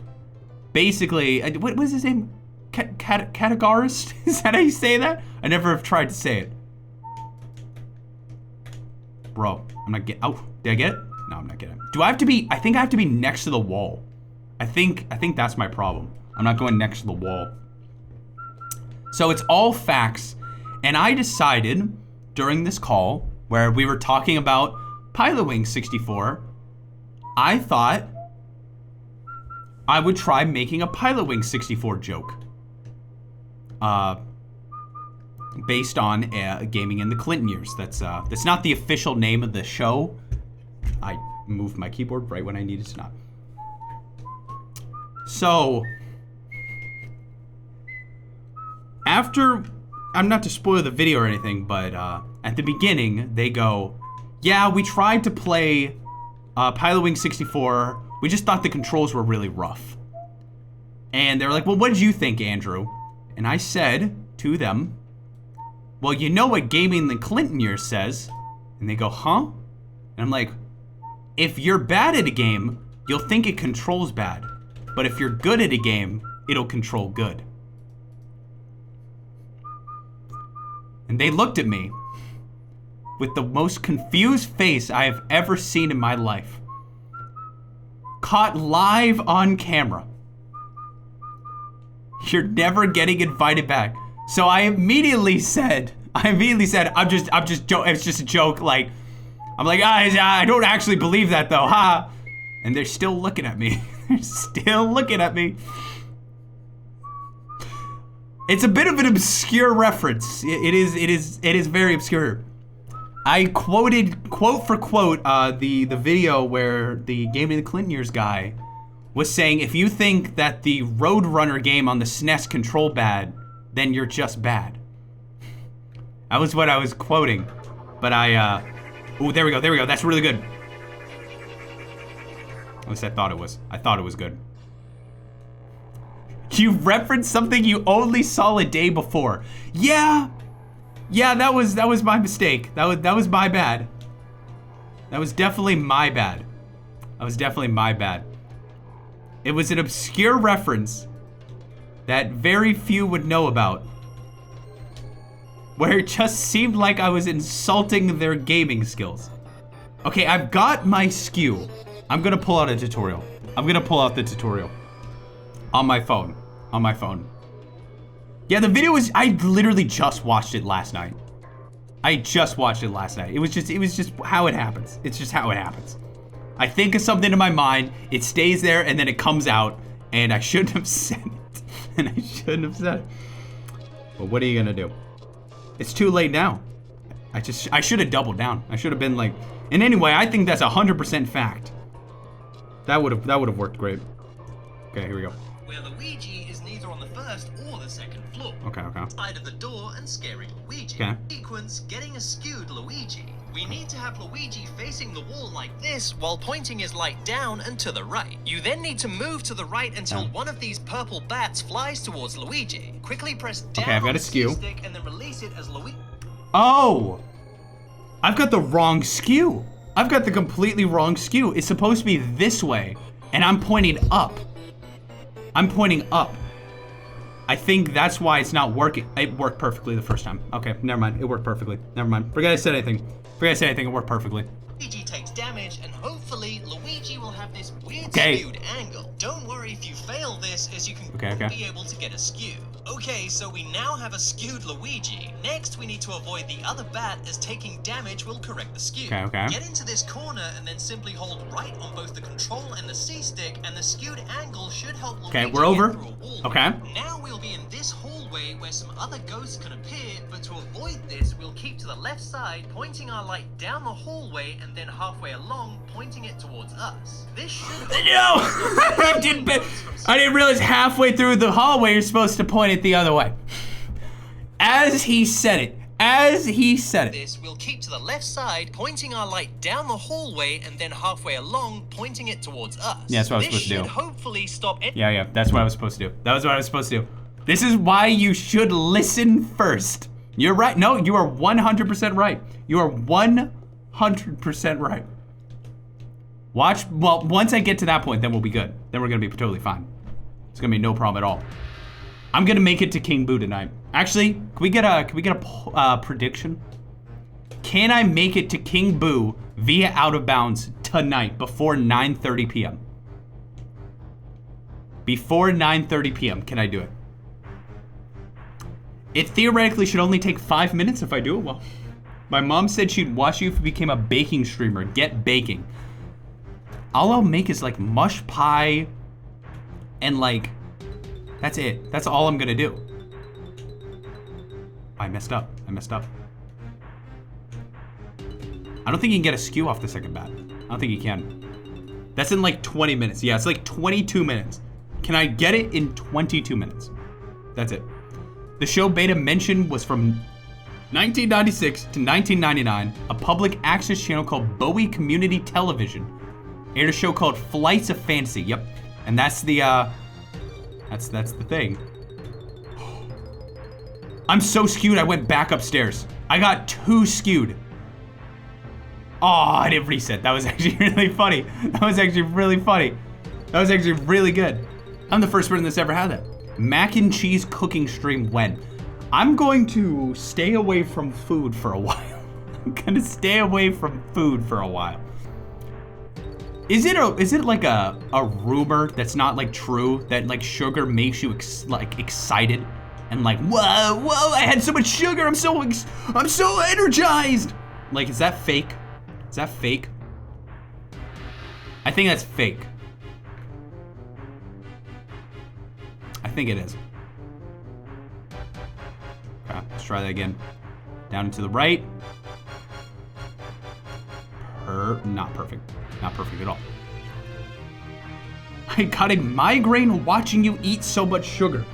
Basically, what was his name? Categorized? Is that how you say that? I never have tried to say it. Bro, I'm not getting. Oh, did I get it? No, I'm not getting it. Do I have to be? I think I have to be next to the wall. I think that's my problem. I'm not going next to the wall. So it's all facts, and I decided during this call where we were talking about Pilotwings 64, I thought I would try making a Pilotwings 64 joke. Based on Gaming in the Clinton Years. That's not the official name of the show. I moved my keyboard right when I needed to not. So, after, I'm not to spoil the video or anything, but at the beginning, they go, yeah, we tried to play Pilotwings 64. We just thought the controls were really rough. And they were like, well, what did you think, Andrew? And I said to them, well, you know what Gaming in the Clinton Years says? And they go, huh? And I'm like, if you're bad at a game, you'll think it controls bad. But if you're good at a game, it'll control good. And they looked at me with the most confused face I have ever seen in my life. Caught live on camera. You're never getting invited back. So I immediately said, I'm just joking. It's just a joke. Like, I'm like, I don't actually believe that though, ha. And they're still looking at me. They're still looking at me. It's a bit of an obscure reference. It is very obscure. I quoted quote for quote the video where the Gaming in the Clinton Years guy was saying, if you think that the Roadrunner game on the SNES control bad, then you're just bad. That was what I was quoting. But ooh, there we go, that's really good. At least I thought it was good. You referenced something you only saw a day before. Yeah, that was my mistake. That was my bad. That was definitely my bad. It was an obscure reference that very few would know about, where it just seemed like I was insulting their gaming skills. Okay, I've got my SKU. I'm gonna pull out a tutorial. I'm gonna pull out the tutorial on my phone. Yeah, the video was, I literally just watched it last night. It was just how it happens. It's just how it happens. I think of something in my mind, it stays there, and then it comes out, and I shouldn't have said it. But what are you gonna do? It's too late now. I should have doubled down. I should have been like, and anyway, I think that's 100% fact. That would have worked great. Okay, here we go. Where Luigi is neither on the first or the second floor. Okay. Side of the door and scaring Luigi. Okay. Sequence getting a skewed Luigi. We need to have Luigi facing the wall like this while pointing his light down and to the right. You then need to move to the right until one of these purple bats flies towards Luigi. Quickly press down I've got on a the skew. stick and then release it as Luigi. Oh! I've got the wrong SKU. I've got the completely wrong SKU. It's supposed to be this way, and I'm pointing up. I think that's why it's not working. It worked perfectly the first time. Okay, never mind. It worked perfectly. Never mind. Forget I said anything. It worked perfectly. Luigi takes damage, and hopefully Luigi will have this weird Okay. skewed angle. Don't worry if you fail this, as you can be able to get a skew. Okay, so we now have a skewed Luigi. Next, we need to avoid the other bat, as taking damage will correct the skew. Okay. Get into this corner and then simply hold right on both the control and the C stick, and the skewed angle should help Luigi Okay, we're over. get through a wall. Okay. Now we'll be in this hallway where some other ghosts can appear, but to avoid this, we'll keep to the left side, pointing our light down the hallway, and then halfway along, pointing it towards us. This should... No! I didn't realize halfway through the hallway you're supposed to point it the other way. As he said it. This, we'll keep to the left side, pointing our light down the hallway, and then halfway along, pointing it towards us. Yeah, that's what I was supposed to do. This should hopefully stop it. Yeah, that's what I was supposed to do. That was what I was supposed to do. This is why you should listen first. You're right. No, you are 100% right. You are 100% right. Watch, well, once I get to that point, then we'll be good. Then we're gonna be totally fine. It's gonna be no problem at all. I'm gonna make it to King Boo tonight. Actually, can we get a prediction? Can I make it to King Boo via Out of Bounds tonight before 9:30 p.m.? Before 9:30 p.m., can I do it? It theoretically should only take 5 minutes if I do it well. My mom said she'd watch you if you became a baking streamer. Get baking. All I'll make is like mush pie and like, that's it. That's all I'm gonna do. I messed up. I don't think you can get a skew off the second bat. I don't think you can. That's in like 20 minutes. Yeah, it's like 22 minutes. Can I get it in 22 minutes? That's it. The show Beta mentioned was from 1996 to 1999, a public access channel called Bowie Community Television. Aired a show called Flights of Fantasy. Yep, and that's the that's the thing. I'm so skewed. I went back upstairs. I got too skewed. Oh, I didn't reset. That was actually really funny. That was actually really good. I'm the first person that's ever had that. Mac and cheese cooking stream when? I'm going to stay away from food for a while. I'm gonna stay away from food for a while. Is it like a rumor that's not like true that like sugar makes you excited and like whoa I had so much sugar, I'm so energized? Like, is that fake? Is that fake? I think that's fake. I think it is. Okay, let's try that again. Down and to the right. Not perfect. Not perfect at all. I got a migraine watching you eat so much sugar.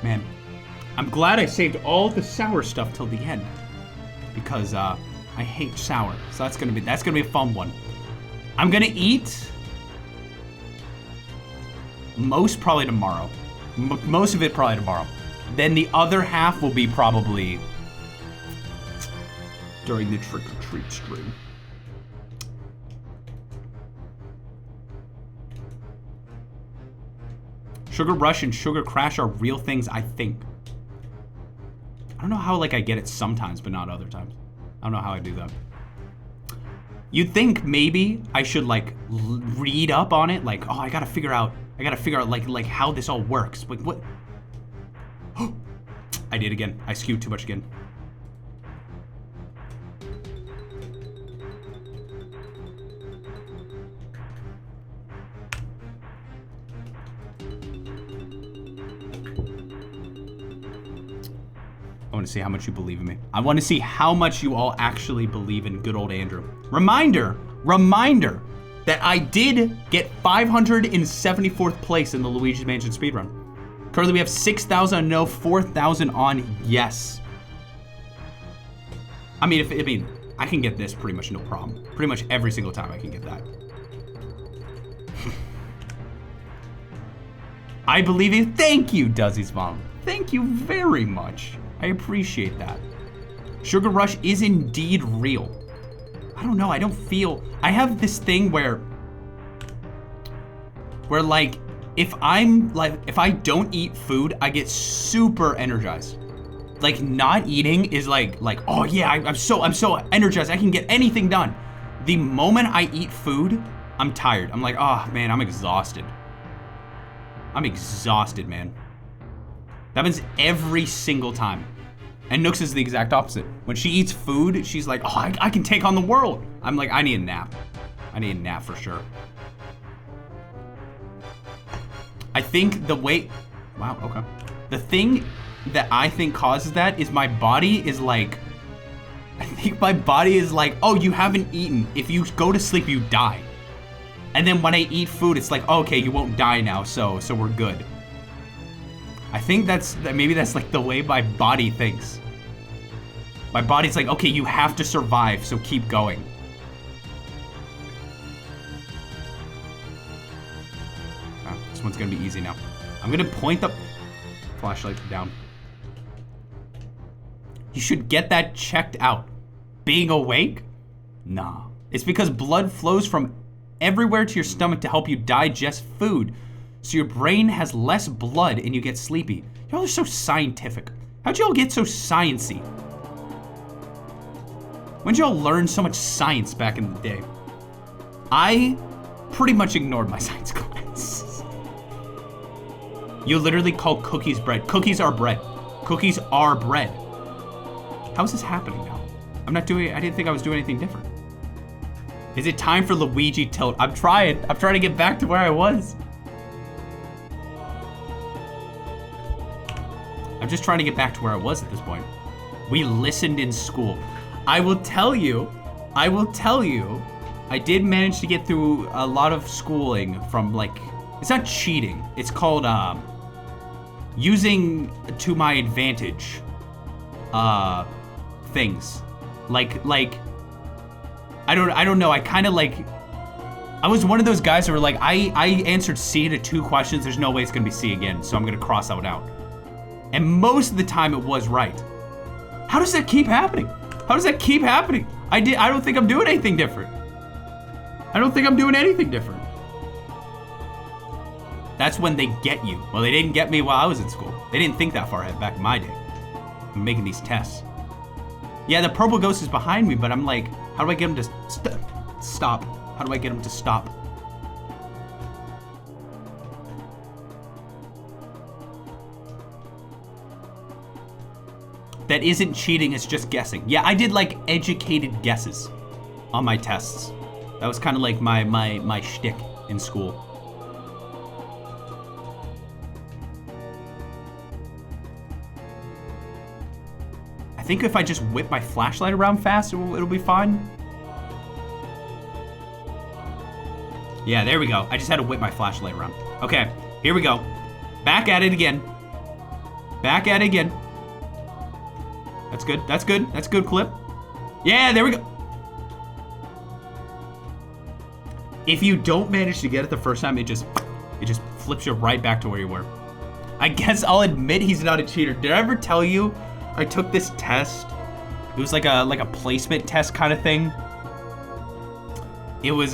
Man, I'm glad I saved all the sour stuff till the end, because I hate sour. So that's gonna be a fun one. I'm gonna eat most probably tomorrow. Most of it probably tomorrow. Then the other half will be probably during the trick-or-treat stream. Sugar Rush and Sugar Crash are real things, I think. I don't know how like I get it sometimes, but not other times. I don't know how I do that. You'd think maybe I should like read up on it, like, oh, I gotta figure out like how this all works. Like what? I did again. I skewed too much again. I want to see how much you believe in me. I want to see how much you all actually believe in good old Andrew. Reminder that I did get 574th place in the Luigi's Mansion speedrun. Currently we have 6,000 on no, 4,000 on yes. I mean, I can get this pretty much no problem. Pretty much every single time I can get that. I believe you. Thank you, Duzzy's mom. Thank you very much. I appreciate that. Sugar Rush is indeed real. I don't know, I don't feel, I have this thing where like, if I don't eat food, I get super energized. Like not eating is like, oh yeah, I'm so energized, I can get anything done. The moment I eat food, I'm tired. I'm like, oh man, I'm exhausted. I'm exhausted, man. That happens every single time. And Nooks is the exact opposite. When she eats food, she's like, oh, I can take on the world. I'm like, I need a nap. I need a nap for sure. I think the way, wow, okay. The thing that I think causes that is my body is like, I think my body is like, oh, you haven't eaten. If you go to sleep, you die. And then when I eat food, it's like, oh, okay, you won't die now, so we're good. I think maybe that's like the way my body thinks. My body's like, okay, you have to survive, so keep going. Oh, this one's gonna be easy now. I'm gonna point the flashlight down. You should get that checked out. Being awake? Nah. It's because blood flows from everywhere to your stomach to help you digest food. So your brain has less blood and you get sleepy. Y'all are so scientific. How'd y'all get so sciencey? When'd y'all learn so much science back in the day? I pretty much ignored my science class. You literally call cookies bread. Cookies are bread. Cookies are bread. How is this happening now? I'm not doing it. I didn't think I was doing anything different. Is it time for Luigi tilt? I'm trying to get back to where I was. I'm just trying to get back to where I was at this point. We listened in school. I will tell you, I did manage to get through a lot of schooling from like, it's not cheating. It's called using to my advantage things. Like I don't know. I kind of like, I was one of those guys who were like, I answered C to 2 questions. There's no way it's gonna be C again, so I'm gonna cross that one out. And most of the time it was right. How does that keep happening? How does that keep happening? I don't think I'm doing anything different. I don't think I'm doing anything different. That's when they get you. Well, they didn't get me while I was in school. They didn't think that far ahead back in my day. I'm making these tests. Yeah, the purple ghost is behind me, but I'm like, how do I get him to stop? How do I get him to stop? That isn't cheating, it's just guessing. Yeah, I did like educated guesses on my tests. That was kind of like my shtick in school. I think if I just whip my flashlight around fast, it'll be fine. Yeah, there we go. I just had to whip my flashlight around. Okay, here we go. Back at it again. Back at it again. That's good. That's good. That's a good clip. Yeah, there we go. If you don't manage to get it the first time, it just flips you right back to where you were. I guess I'll admit he's not a cheater. Did I ever tell you I took this test? It was like a placement test kind of thing. It was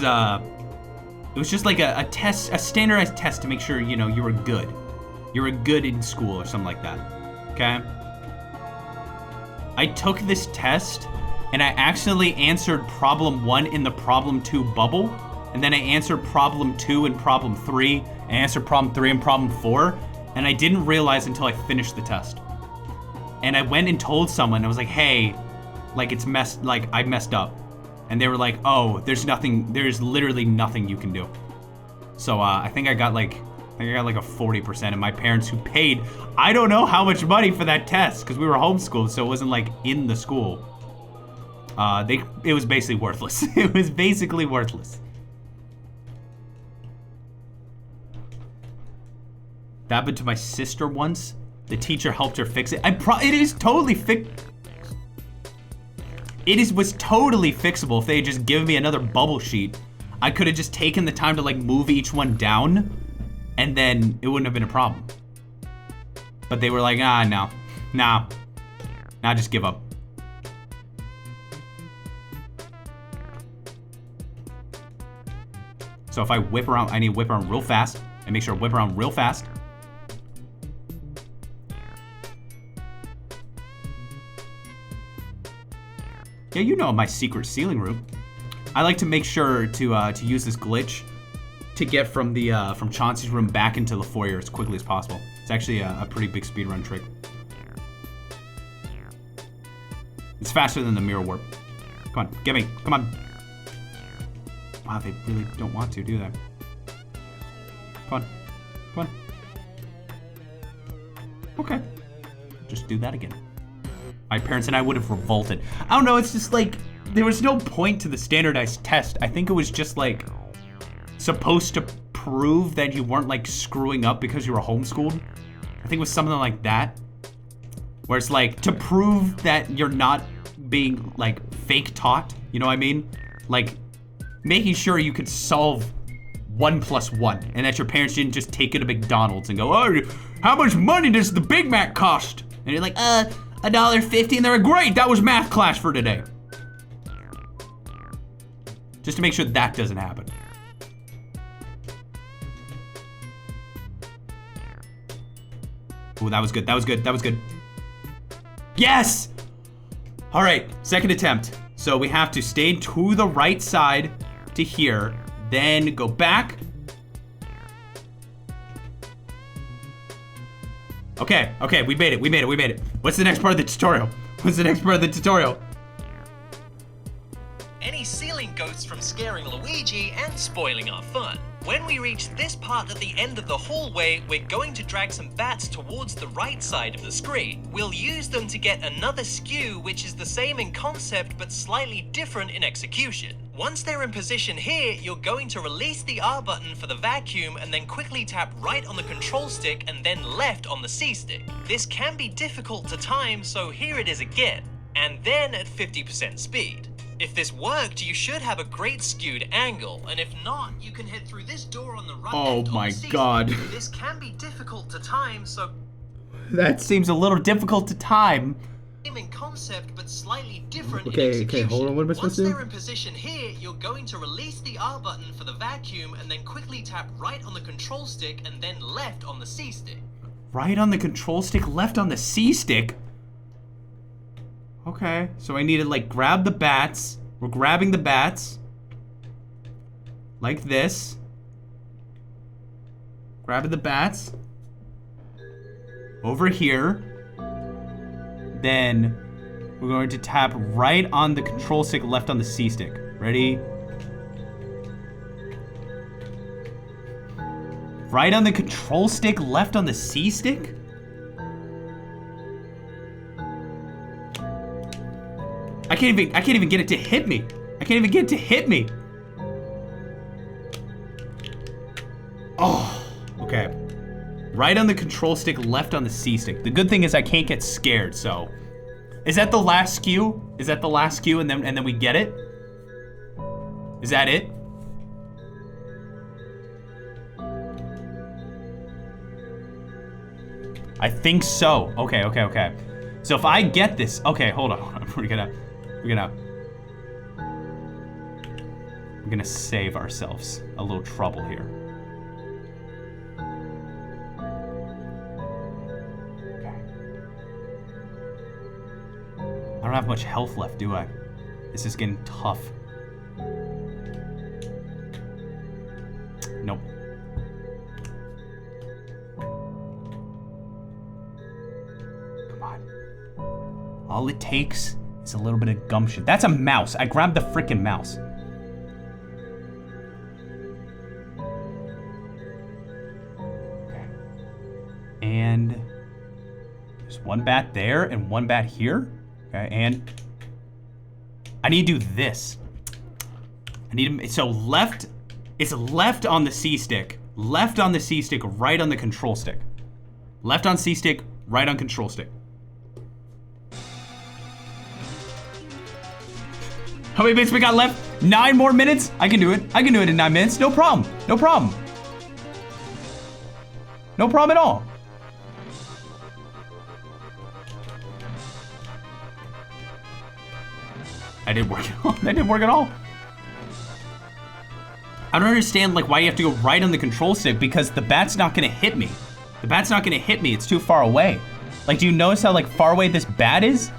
just like a test, a standardized test to make sure, you know, you were good. You were good in school or something like that. Okay? I took this test and I accidentally answered problem 1 in the problem 2 bubble. And then I answered problem 2 and problem 3. And answered problem 3 and problem 4. And I didn't realize until I finished the test. And I went and told someone, I was like, hey, like I messed up. And they were like, oh, there's literally nothing you can do. So I think I got like a 40%, and my parents, who paid, I don't know how much money for that test, because we were homeschooled, so it wasn't like in the school. It was basically worthless. It was basically worthless. That happened to my sister once. The teacher helped her fix it. It is totally was totally fixable if they had just given me another bubble sheet. I could have just taken the time to like move each one down, and then it wouldn't have been a problem. But they were like, nah, just give up. So if I whip around, I need to whip around real fast, and make sure I whip around real fast. Yeah, you know my secret ceiling room. I like to make sure to use this glitch to get from the from Chauncey's room back into the foyer as quickly as possible. It's actually a pretty big speedrun trick. It's faster than the mirror warp. Come on, get me. Come on. Wow, they really don't want to, do they? Come on. Come on. Okay. Just do that again. My parents and I would have revolted. I don't know, it's just like, there was no point to the standardized test. I think it was just like, supposed to prove that you weren't like screwing up because you were homeschooled. I think it was something like that. Where it's like, to prove that you're not being like fake taught, you know what I mean? Like, making sure you could solve 1 + 1 and that your parents didn't just take you to McDonald's and go, oh, how much money does the Big Mac cost? And you're like, $1.50, and they're like, great, that was math class for today. Just to make sure that doesn't happen. Ooh, that was good, that was good, that was good. Yes! All right, second attempt. So we have to stay to the right side to here, then go back. Okay, okay, we made it, we made it, we made it. What's the next part of the tutorial? What's the next part of the tutorial? Any ceiling ghosts from scaring Luigi and spoiling our fun. When we reach this part at the end of the hallway, we're going to drag some bats towards the right side of the screen. We'll use them to get another skew, which is the same in concept but slightly different in execution. Once they're in position here, you're going to release the R button for the vacuum and then quickly tap right on the control stick and then left on the C stick. This can be difficult to time, so here it is again, and then at 50% speed. If this worked, you should have a great skewed angle, and if not, you can head through this door on the right. Oh my god. This can be difficult to time, so that seems a little difficult to time. In concept, but slightly different in Okay, execution. hold on, what am I supposed to do? Once they're in position here, you're going to release the R button for the vacuum and then quickly tap right on the control stick and then left on the C stick. Right on the control stick, left on the C stick? Okay, so I need to like grab the bats. We're grabbing the bats. Like this. Grabbing the bats. Over here. Then we're going to tap right on the control stick, left on the C stick. Ready? Right on the control stick, left on the C stick? I can't even get it to hit me. I can't even get it to hit me. Oh, okay. Right on the control stick, left on the C stick. The good thing is I can't get scared, so. Is that the last skew? Is that the last skew and then we get it? Is that it? I think so. Okay, okay, okay. So if I get this, okay, hold on. We're gonna save ourselves a little trouble here. I don't have much health left, do I? This is getting tough. Nope. Come on. All it takes is a little bit of gumption. That's a mouse. I grabbed the freaking mouse. Okay. And there's one bat there and one bat here. Okay, and I need to do this. I need to, so left, it's left on the C stick, left on the C stick, right on the control stick. Left on C stick, right on control stick. How many minutes we got left? 9 more minutes? I can do it. I can do it in 9 minutes. No problem. No problem. No problem at all. That didn't work at all. That didn't work at all. I don't understand like why you have to go right on the control stick because the bat's not gonna hit me. The bat's not gonna hit me. It's too far away. Like, do you notice how like far away this bat is?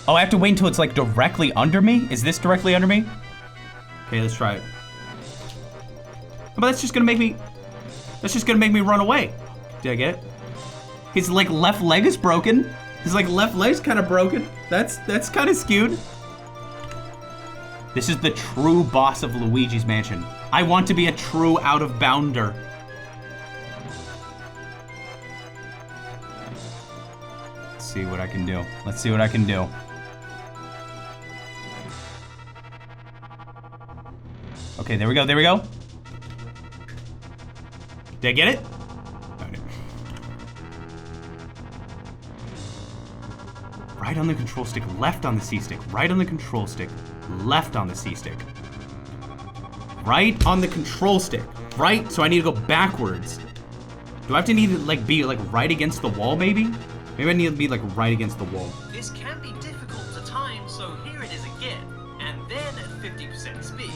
Oh, I have to wait until it's like directly under me? Is this directly under me? Okay, let's try it. But that's just gonna make me run away. Did I get it? His like left leg is broken. His like left leg's kind of broken. That's kind of skewed. This is the true boss of Luigi's Mansion. I want to be a true out-of-bounder. Let's see what I can do. Let's see what I can do. Okay, there we go, there we go. Did I get it? No, I didn't. Right on the control stick, left on the C stick. Right on the control stick, left on the C stick. Right on the control stick. Right, so I need to go backwards. Do I have to need to like be like right against the wall maybe? Maybe I need to be like right against the wall. This can be difficult to time, so here it is again. And then at 50% speed.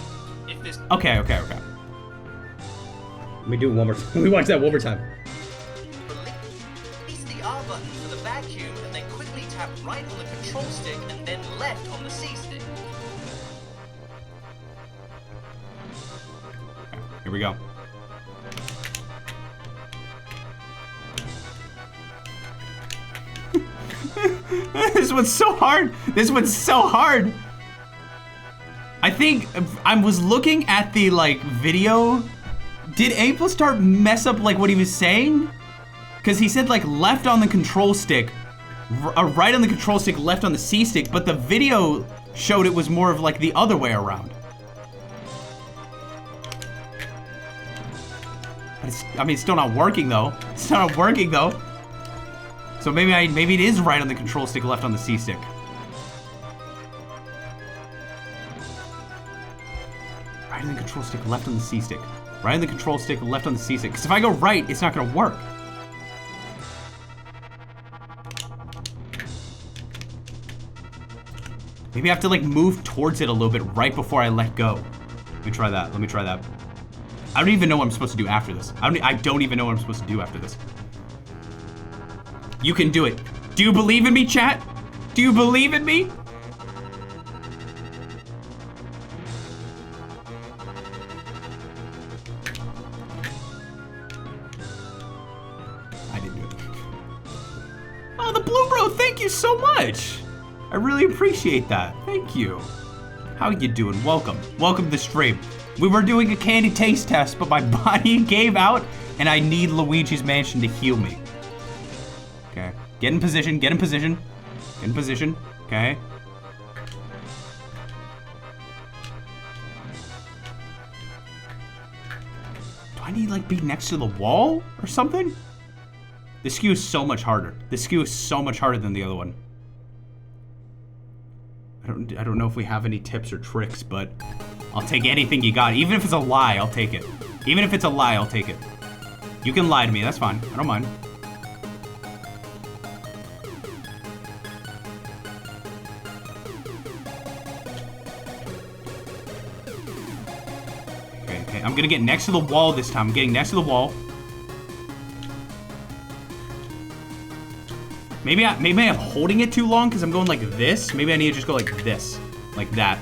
If this... Okay. Let me do it one more time. Let me watch that one more time. Release the R button for the vacuum and then quickly tap right on the control stick and then left on the C stick. Here we go. This one's so hard. This one's so hard. I think I was looking at the like video. Did Aplestar mess up like what he was saying? Because he said like left on the control stick, right on the control stick, left on the C stick, but the video showed it was more of like the other way around. It's still not working though. It's still not working though. So maybe it is right on the control stick, left on the C stick. Right on the control stick, left on the C stick. Right on the control stick, left on the C stick. Because if I go right, it's not gonna work. Maybe I have to like move towards it a little bit right before I let go. Let me try that. I don't even know what I'm supposed to do after this. I don't even know what I'm supposed to do after this. You can do it. Do you believe in me, chat? Do you believe in me? I didn't do it. Oh, the Blue Bro, thank you so much. I really appreciate that. Thank you. How you doing? Welcome. Welcome to the stream. We were doing a candy taste test, but my body gave out, and I need Luigi's Mansion to heal me. Okay. Get in position, get in position. Get in position, okay. Do I need like be next to the wall or something? This skew is so much harder. This skew is so much harder than the other one. I don't know if we have any tips or tricks, but I'll take anything you got. Even if it's a lie, I'll take it. Even if it's a lie, I'll take it. You can lie to me, that's fine. I don't mind. Okay. I'm gonna get next to the wall this time. I'm getting next to the wall. Maybe I'm holding it too long because I'm going like this. Maybe I need to just go like this. Like that.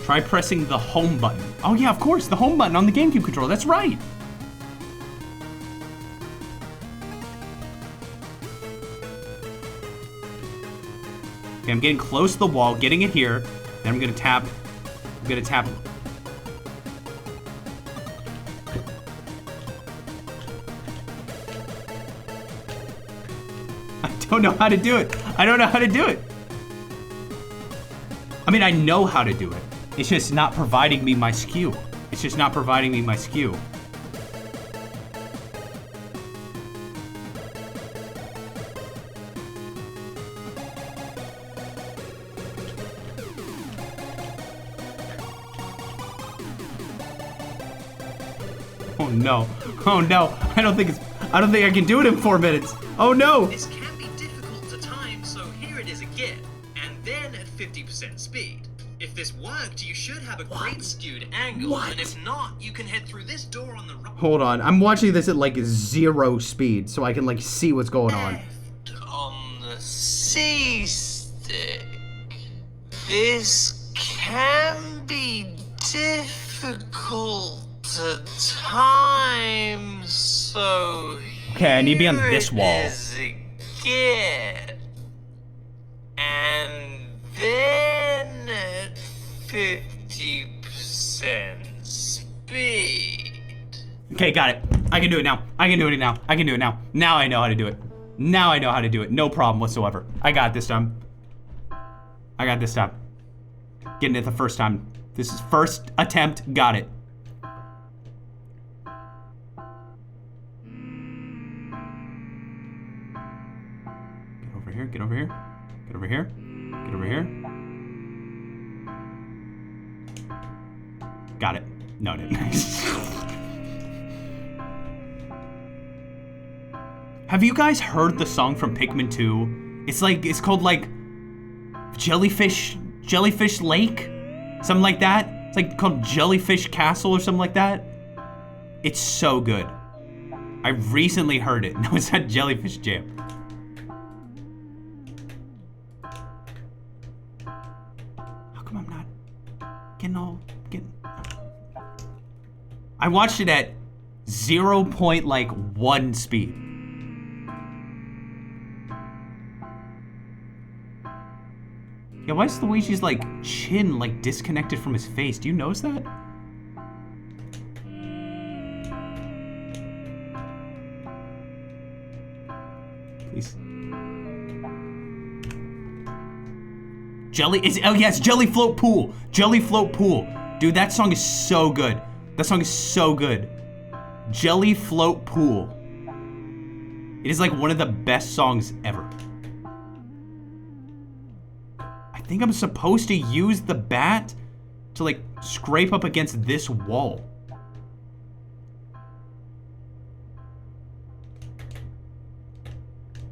Try pressing the home button. Oh yeah, of course, the home button on the GameCube controller. That's right. Okay, I'm getting close to the wall, getting it here. Then I'm gonna tap. I don't know how to do it. I don't know how to do it. I mean, I know how to do it. It's just not providing me my skew. It's just not providing me my skew. Oh no. Oh no. I don't think I can do it in 4 minutes. Oh no. This can be difficult to time, so here it is again. And then at 50% speed. If this worked, you should have a great skewed angle. What? And if not, you can head through this door on the right. Hold on, I'm watching this at like 0 speed so I can like see what's going on. Left on the C stick. This can be difficult to time, so Okay, I need to be on here this wall. it is again. And then at 50% speed. Okay, got it. I can do it now. I can do it now. I can do it now. Now I know how to do it. Now I know how to do it. No problem whatsoever. I got it this time. I got it this time. Getting it the first time. This is first attempt. Got it. Get over here. Get over here. Get over here. Get over here. Got it. No, I didn't. Have you guys heard the song from Pikmin 2? It's called like Jellyfish Lake? Something like that? It's like called Jellyfish Castle or something like that. It's so good. I recently heard it. No, it's not Jellyfish Jam. How come I'm not getting I watched it at 0.1 speed. Yeah, why is Luigi's like chin like disconnected from his face? Do you notice that? Please. Oh yes, Jelly Float Pool. Jelly Float Pool. Dude, that song is so good. That song is so good. Jelly Float Pool. It is like one of the best songs ever. I think I'm supposed to use the bat to like scrape up against this wall.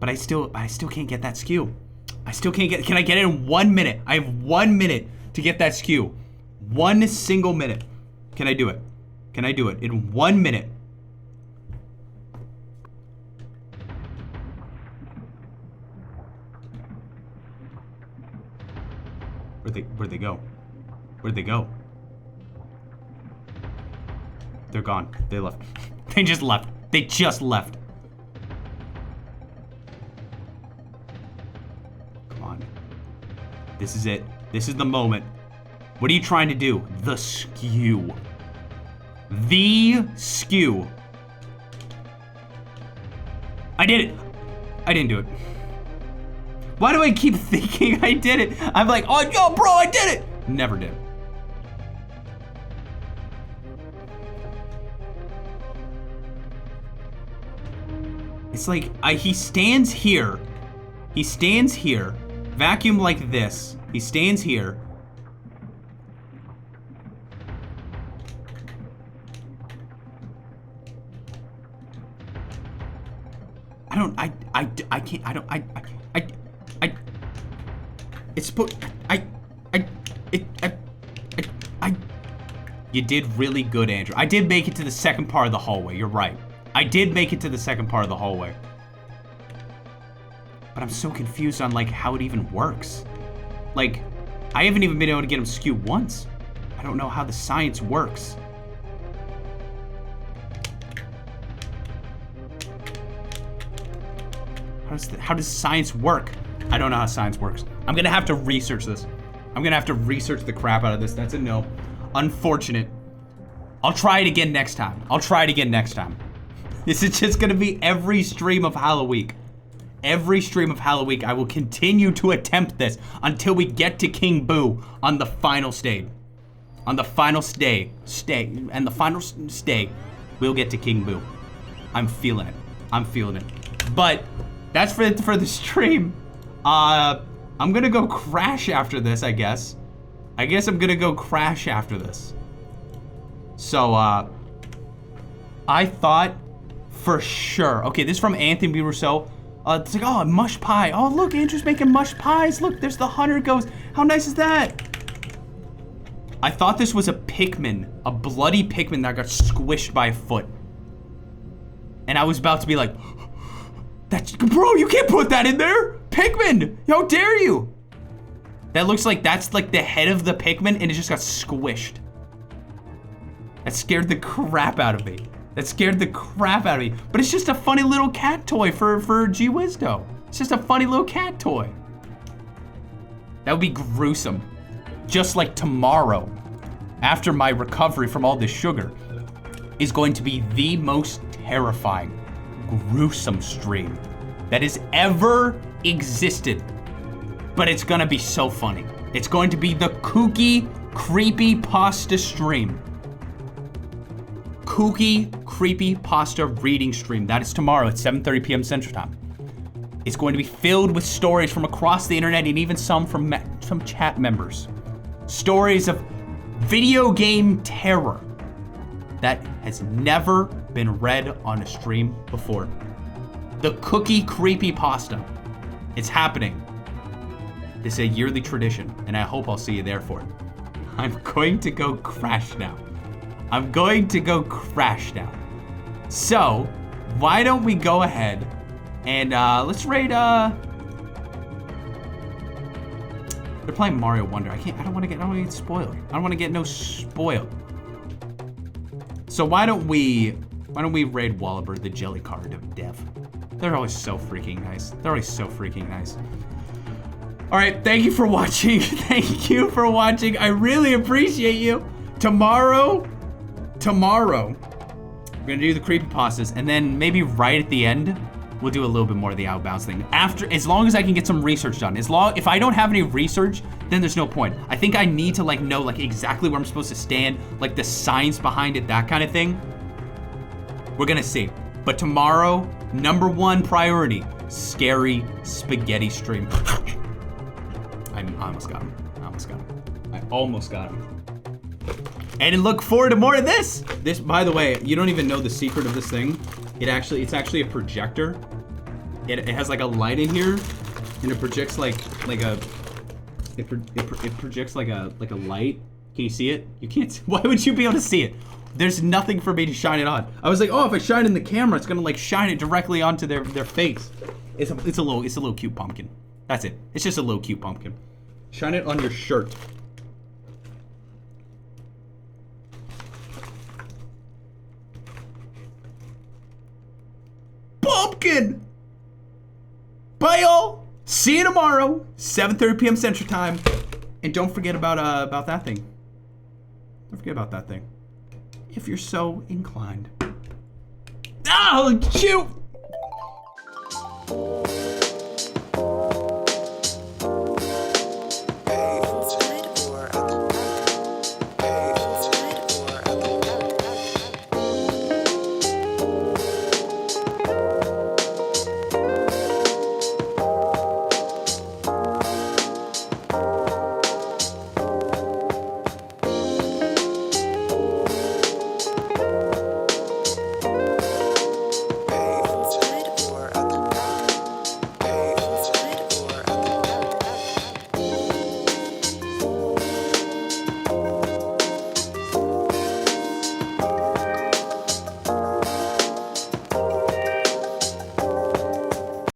But I still can't get that skew. I still can't get, can I get it in 1 minute? I have 1 minute to get that skew. 1 single minute. Can I do it? Can I do it in 1 minute? Where'd they go? Where'd they go? They're gone. They left. They just left. They just left. Come on. This is it. This is the moment. What are you trying to do? The skew. The skew. I did it. I didn't do it. Why do I keep thinking I did it? I'm like, oh, yo, bro, I did it. Never did. It's like, he stands here. He stands here. Vacuum like this. He stands here. You did really good, Andrew. I did make it to the second part of the hallway. You're right. I did make it to the second part of the hallway. But I'm so confused on, like, how it even works. Like, I haven't even been able to get him skewed once. I don't know how the science works. How does science work? I don't know how science works. I'm gonna have to research this. I'm gonna have to research the crap out of this. That's a no. Unfortunate. I'll try it again next time. I'll try it again next time. This is just gonna be every stream of Halloweek. Every stream of Halloweek, I will continue to attempt this until we get to King Boo on the final stage. On the final and the final stay, we'll get to King Boo. I'm feeling it. I'm feeling it. But that's for the stream. I'm gonna go crash after this, I guess. I guess I'm gonna go crash after this. So, I thought for sure. Okay, this is from Anthony B. Rousseau. It's like, oh, mush pie. Oh, look, Andrew's making mush pies. Look, there's the hunter ghost. How nice is that? I thought this was a Pikmin, a bloody Pikmin that got squished by a foot. And I was about to be like, bro, you can't put that in there. Pikmin, how dare you? That looks like that's like the head of the Pikmin and it just got squished. That scared the crap out of me. That scared the crap out of me. But it's just a funny little cat toy for G Wisdo. It's just a funny little cat toy. That would be gruesome. Just like tomorrow, after my recovery from all this sugar, is going to be the most terrifying, gruesome stream that has ever existed. But it's gonna be so funny. It's going to be the kooky, creepy pasta stream. Kooky, creepy pasta reading stream. That is tomorrow at 7:30 p.m. Central Time. It's going to be filled with stories from across the internet and even some from chat members. Stories of video game terror that has never been read on a stream before. The cookie creepy pasta. It's happening. This is a yearly tradition, and I hope I'll see you there for it. I'm going to go crash now. I'm going to go crash now. So, why don't we go ahead and let's raid, they're playing Mario Wonder. I don't want to get spoiled. I don't want to get no spoiled. So why don't we raid Wallaber, the jelly card of death. They're always so freaking nice. They're always so freaking nice. All right, thank you for watching. Thank you for watching. I really appreciate you. Tomorrow, we're gonna do the creepypastas, and then maybe right at the end, we'll do a little bit more of the outbounds thing. As long as I can get some research done. If I don't have any research, then there's no point. I think I need to know exactly where I'm supposed to stand, like the science behind it, that kind of thing. We're gonna see. But tomorrow, #1 priority, scary spaghetti stream. I almost got him. I almost got him. And look forward to more of this. This, by the way, you don't even know the secret of this thing. It's actually a projector. It has like a light in here, and it projects it projects like a light. Can you see it? You can't. Why would you be able to see it? There's nothing for me to shine it on. I was like, oh, if I shine it in the camera, it's gonna shine it directly onto their face. It's a little cute pumpkin. That's it. It's just a little cute pumpkin. Shine it on your shirt. Pumpkin! Bye, y'all. See you tomorrow, 7:30 p.m. Central Time. And don't forget about that thing. Don't forget about that thing. If you're so inclined. Oh, shoot!